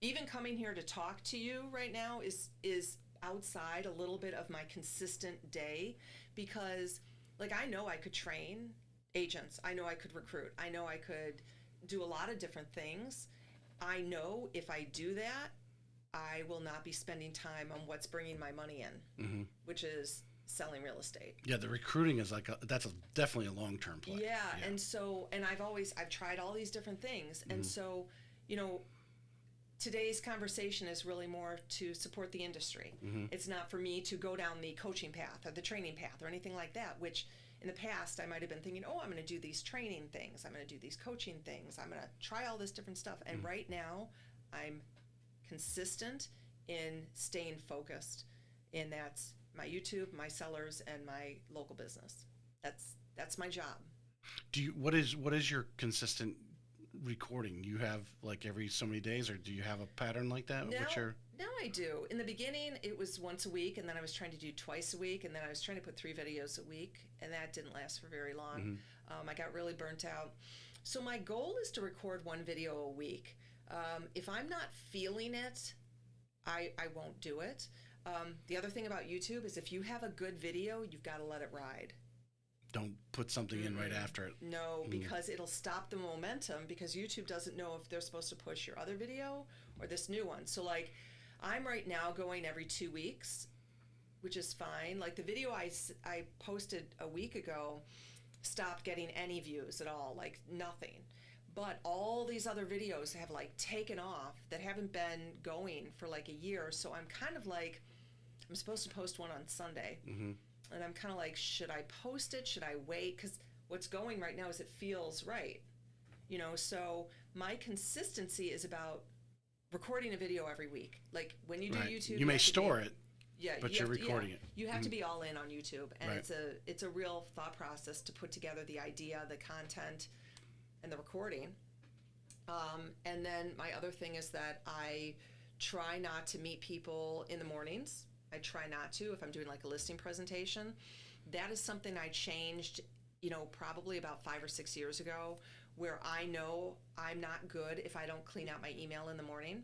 even coming here to talk to you right now is outside a little bit of my consistent day, because like I know I could train agents. I know I could recruit. I know I could do a lot of different things. I know if I do that, I will not be spending time on what's bringing my money in, which is selling real estate. Yeah, the recruiting is definitely a long-term play. Yeah, and so, and I've tried all these different things, and so, today's conversation is really more to support the industry. It's not for me to go down the coaching path or the training path or anything like that, which in the past I might have been thinking, oh, I'm going to do these training things, I'm going to do these coaching things, I'm going to try all this different stuff, and right now I'm consistent in staying focused, and that's my YouTube, my sellers, and my local business. That's my job. What is your consistent recording? You have like every so many days, or do you have a pattern like that? Now I do. In the beginning, it was once a week, and then I was trying to do twice a week, and then I was trying to put 3 videos a week, and that didn't last for very long. I got really burnt out. So my goal is to record 1 video a week. If I'm not feeling it, I won't do it. The other thing about YouTube is if you have a good video, you've got to let it ride. Don't put something in right after it. No, because it'll stop the momentum, because YouTube doesn't know if they're supposed to push your other video or this new one. So like, I'm right now going every 2 weeks, which is fine. Like the video I posted a week ago stopped getting any views at all, like nothing. But all these other videos have like taken off that haven't been going for like a year. So I'm kind of like, I'm supposed to post one on Sunday. And I'm kind of like, should I post it? Should I wait? Because what's going right now is it feels right. So my consistency is about recording a video every week. Like when you do YouTube, you may store it. Yeah, but you're recording it. You have to be all in on YouTube, and it's a real thought process to put together the idea, the content, and the recording. And then my other thing is that I try not to meet people in the mornings. I try not to if I'm doing like a listing presentation. That is something I changed, probably about 5 or 6 years ago, where I know I'm not good if I don't clean out my email in the morning.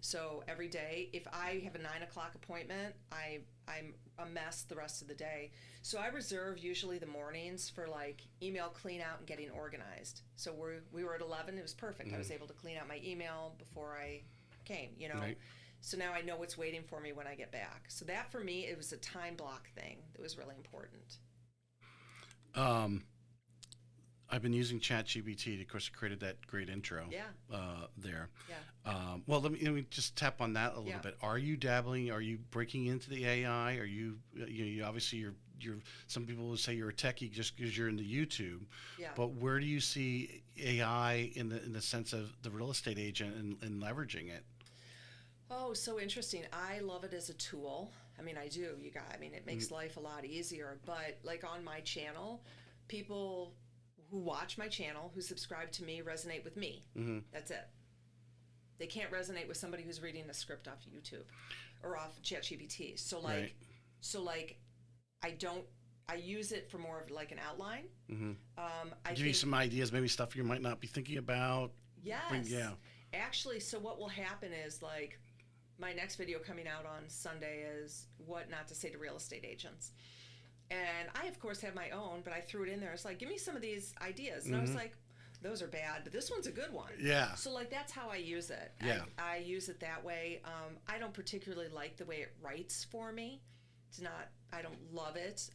So every day, if I have a 9 o'clock appointment, I'm a mess the rest of the day. So I reserve usually the mornings for like email clean out and getting organized. So we were at 11, it was perfect. I was able to clean out my email before I came, Right. So now I know what's waiting for me when I get back. So that for me, it was a time block thing that was really important. I've been using ChatGPT. Of course, it created that great intro. Yeah. There. Yeah. Well, let me just tap on that a little Yeah. bit. Are you dabbling? Are you breaking into the AI? Are you obviously you're. Some people will say you're a techie just because you're into YouTube. Yeah. But where do you see AI in the sense of the real estate agent and leveraging it? Oh, so interesting. I love it as a tool. I mean, I do. I mean, it makes life a lot easier. But like on my channel, people who watch my channel, who subscribe to me, resonate with me. Mm-hmm. That's it. They can't resonate with somebody who's reading a script off YouTube or off ChatGPT. So like, Right. so like, I use it for more of like an outline. Mm-hmm. I Give you think, some ideas, maybe stuff you might not be thinking about. yes. Yeah. Actually, so what will happen is like, my next video coming out on Sunday is what not to say to real estate agents. And I, of course, have my own, but I threw it in there. It's like, give me some of these ideas. And I was like, those are bad, but this one's a good one. Yeah. So, like, that's how I use it. Yeah. I use it that way. I don't particularly like the way it writes for me. It's not, I don't love it.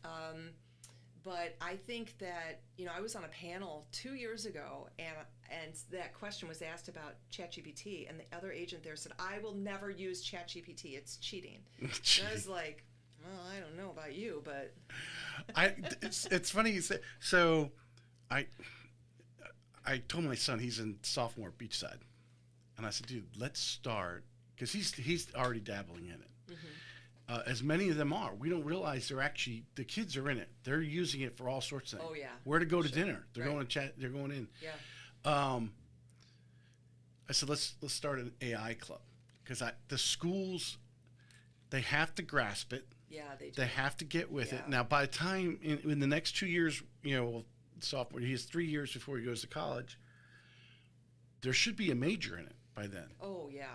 But I think that, I was on a panel 2 years ago, and that question was asked about ChatGPT, and the other agent there said, I will never use ChatGPT. It's cheating. And I was like, well, I don't know about you, but... It's funny you say, so I told my son, he's in sophomore Beachside, and I said, dude, let's start, because he's already dabbling in it. As many of them are. We don't realize the kids are in it. They're using it for all sorts of things. Oh, yeah. Where to go to dinner. They're Right. going to chat. They're going in. Yeah. I said, let's start an AI club, because the schools, they have to grasp it. Yeah, they do. They have to get with it. Yeah. Now, by the time in the next 2 years, sophomore, he has 3 years before he goes to college. There should be a major in it by then. Oh, yeah.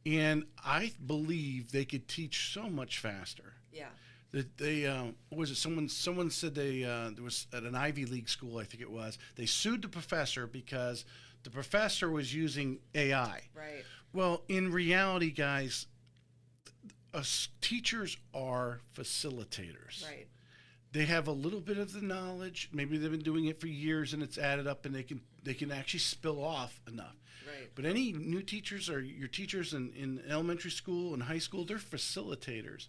And I believe they could teach so much faster. Yeah. That they what was it? Someone said there was at an Ivy League school, I think it was. They sued the professor because the professor was using AI. Right. Well, in reality, guys, teachers are facilitators. Right. They have a little bit of the knowledge. Maybe they've been doing it for years, and it's added up, and they can actually spill off enough. Right. But any new teachers or your teachers in elementary school and high school, they're facilitators.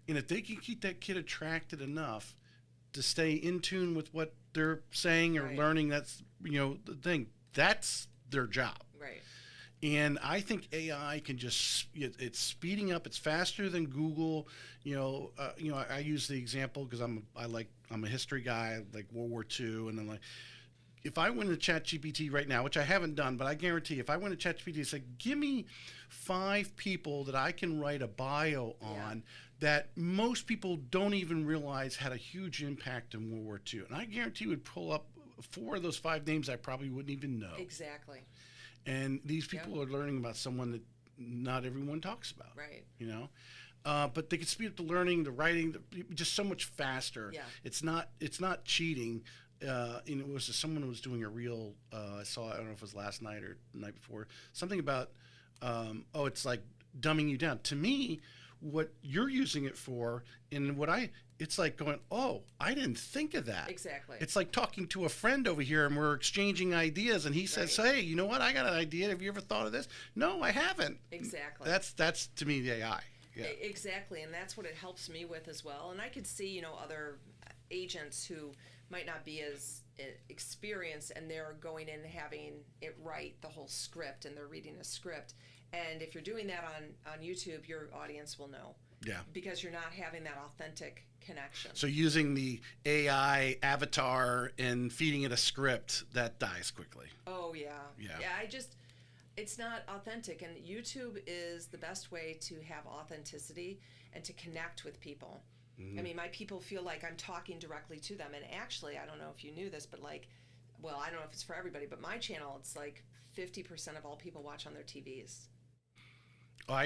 And if they can keep that kid attracted enough to stay in tune with what they're saying or Right. learning, that's, the thing. That's their job. Right. And I think AI can it's speeding up. It's faster than Google. I use the example because I'm a history guy, like World War II, and I'm like, if I went to ChatGPT right now, which I haven't done, but I guarantee if I went to ChatGPT and said, give me 5 people that I can write a bio on that most people don't even realize had a huge impact in World War II. And I guarantee would pull up 4 of those 5 names I probably wouldn't even know. Exactly. And these people are learning about someone that not everyone talks about. Right. But they can speed up the learning, the writing, just so much faster. Yeah. It's not cheating. It was someone who was doing a reel. I saw. I don't know if it was last night or the night before. Something about it's like dumbing you down. To me, what you're using it for, and it's like going, oh, I didn't think of that. Exactly. It's like talking to a friend over here, and we're exchanging ideas, and he says, Right. hey, you know what? I got an idea. Have you ever thought of this? No, I haven't. Exactly. That's to me the AI. Yeah. Exactly, and that's what it helps me with as well. And I could see, other agents who might not be as experienced, and they're going in and having it write the whole script, and they're reading a script. And if you're doing that on YouTube, your audience will know. Yeah. Because you're not having that authentic connection. So using the AI avatar and feeding it a script, that dies quickly. Oh, yeah. Yeah. Yeah, it's not authentic. And YouTube is the best way to have authenticity and to connect with people. I mean, my people feel like I'm talking directly to them. And actually, I don't know if you knew this, but I don't know if it's for everybody, but my channel, it's like 50% of all people watch on their TVs. Oh,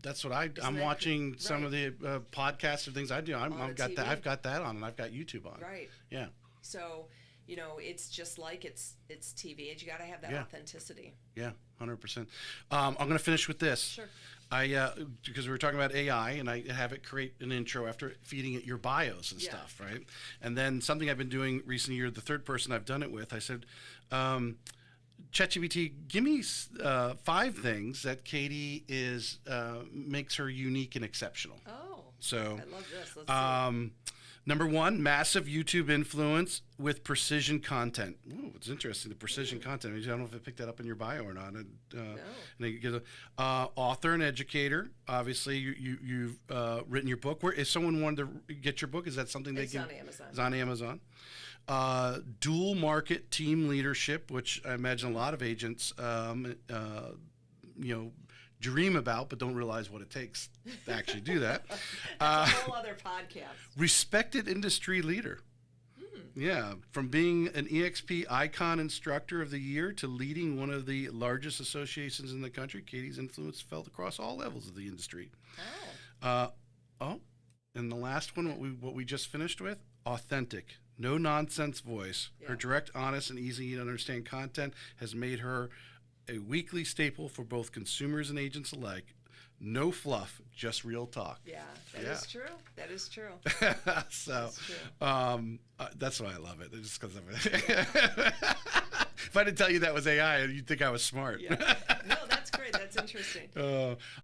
that's what I'm that watching some right. of the podcasts or things I do. I've got TV. that. I've got that on, and I've got YouTube on. Right. Yeah. So, it's just like it's TV, and you got to have that Yeah. authenticity. Yeah, 100%. I'm going to finish with this. Sure. Because we were talking about AI, and I have it create an intro after feeding it your bios and Yeah. stuff, right? And then something I've been doing recently, you're the third person I've done it with. I said, ChatGPT, give me 5 things that Katie is makes her unique and exceptional. Oh, So, I love this. Let's see. number 1, massive YouTube influence with precision content. Ooh, it's interesting, the precision content. I don't know if I picked that up in your bio or not. And it gives author and educator. Obviously, you've written your book. If someone wanted to get your book, is that something they It's can? on Amazon. It's on Amazon. Dual market team leadership, which I imagine a lot of agents, dream about, but don't realize what it takes to actually do that. That's a whole other podcast. Respected industry leader. Yeah, from being an EXP Icon Instructor of the Year to leading one of the largest associations in the country, Katie's influence felt across all levels of the industry. And the last one, what we just finished with, authentic, no nonsense voice. Yeah. Her direct, honest, and easy to understand content has made her a weekly staple for both consumers and agents alike. No fluff, just real talk. Yeah, that is true. That is true. So, That's true. that's why I love it. Just because of it. If I didn't tell you that was AI, you'd think I was smart. Yeah. No, that's great. That's interesting.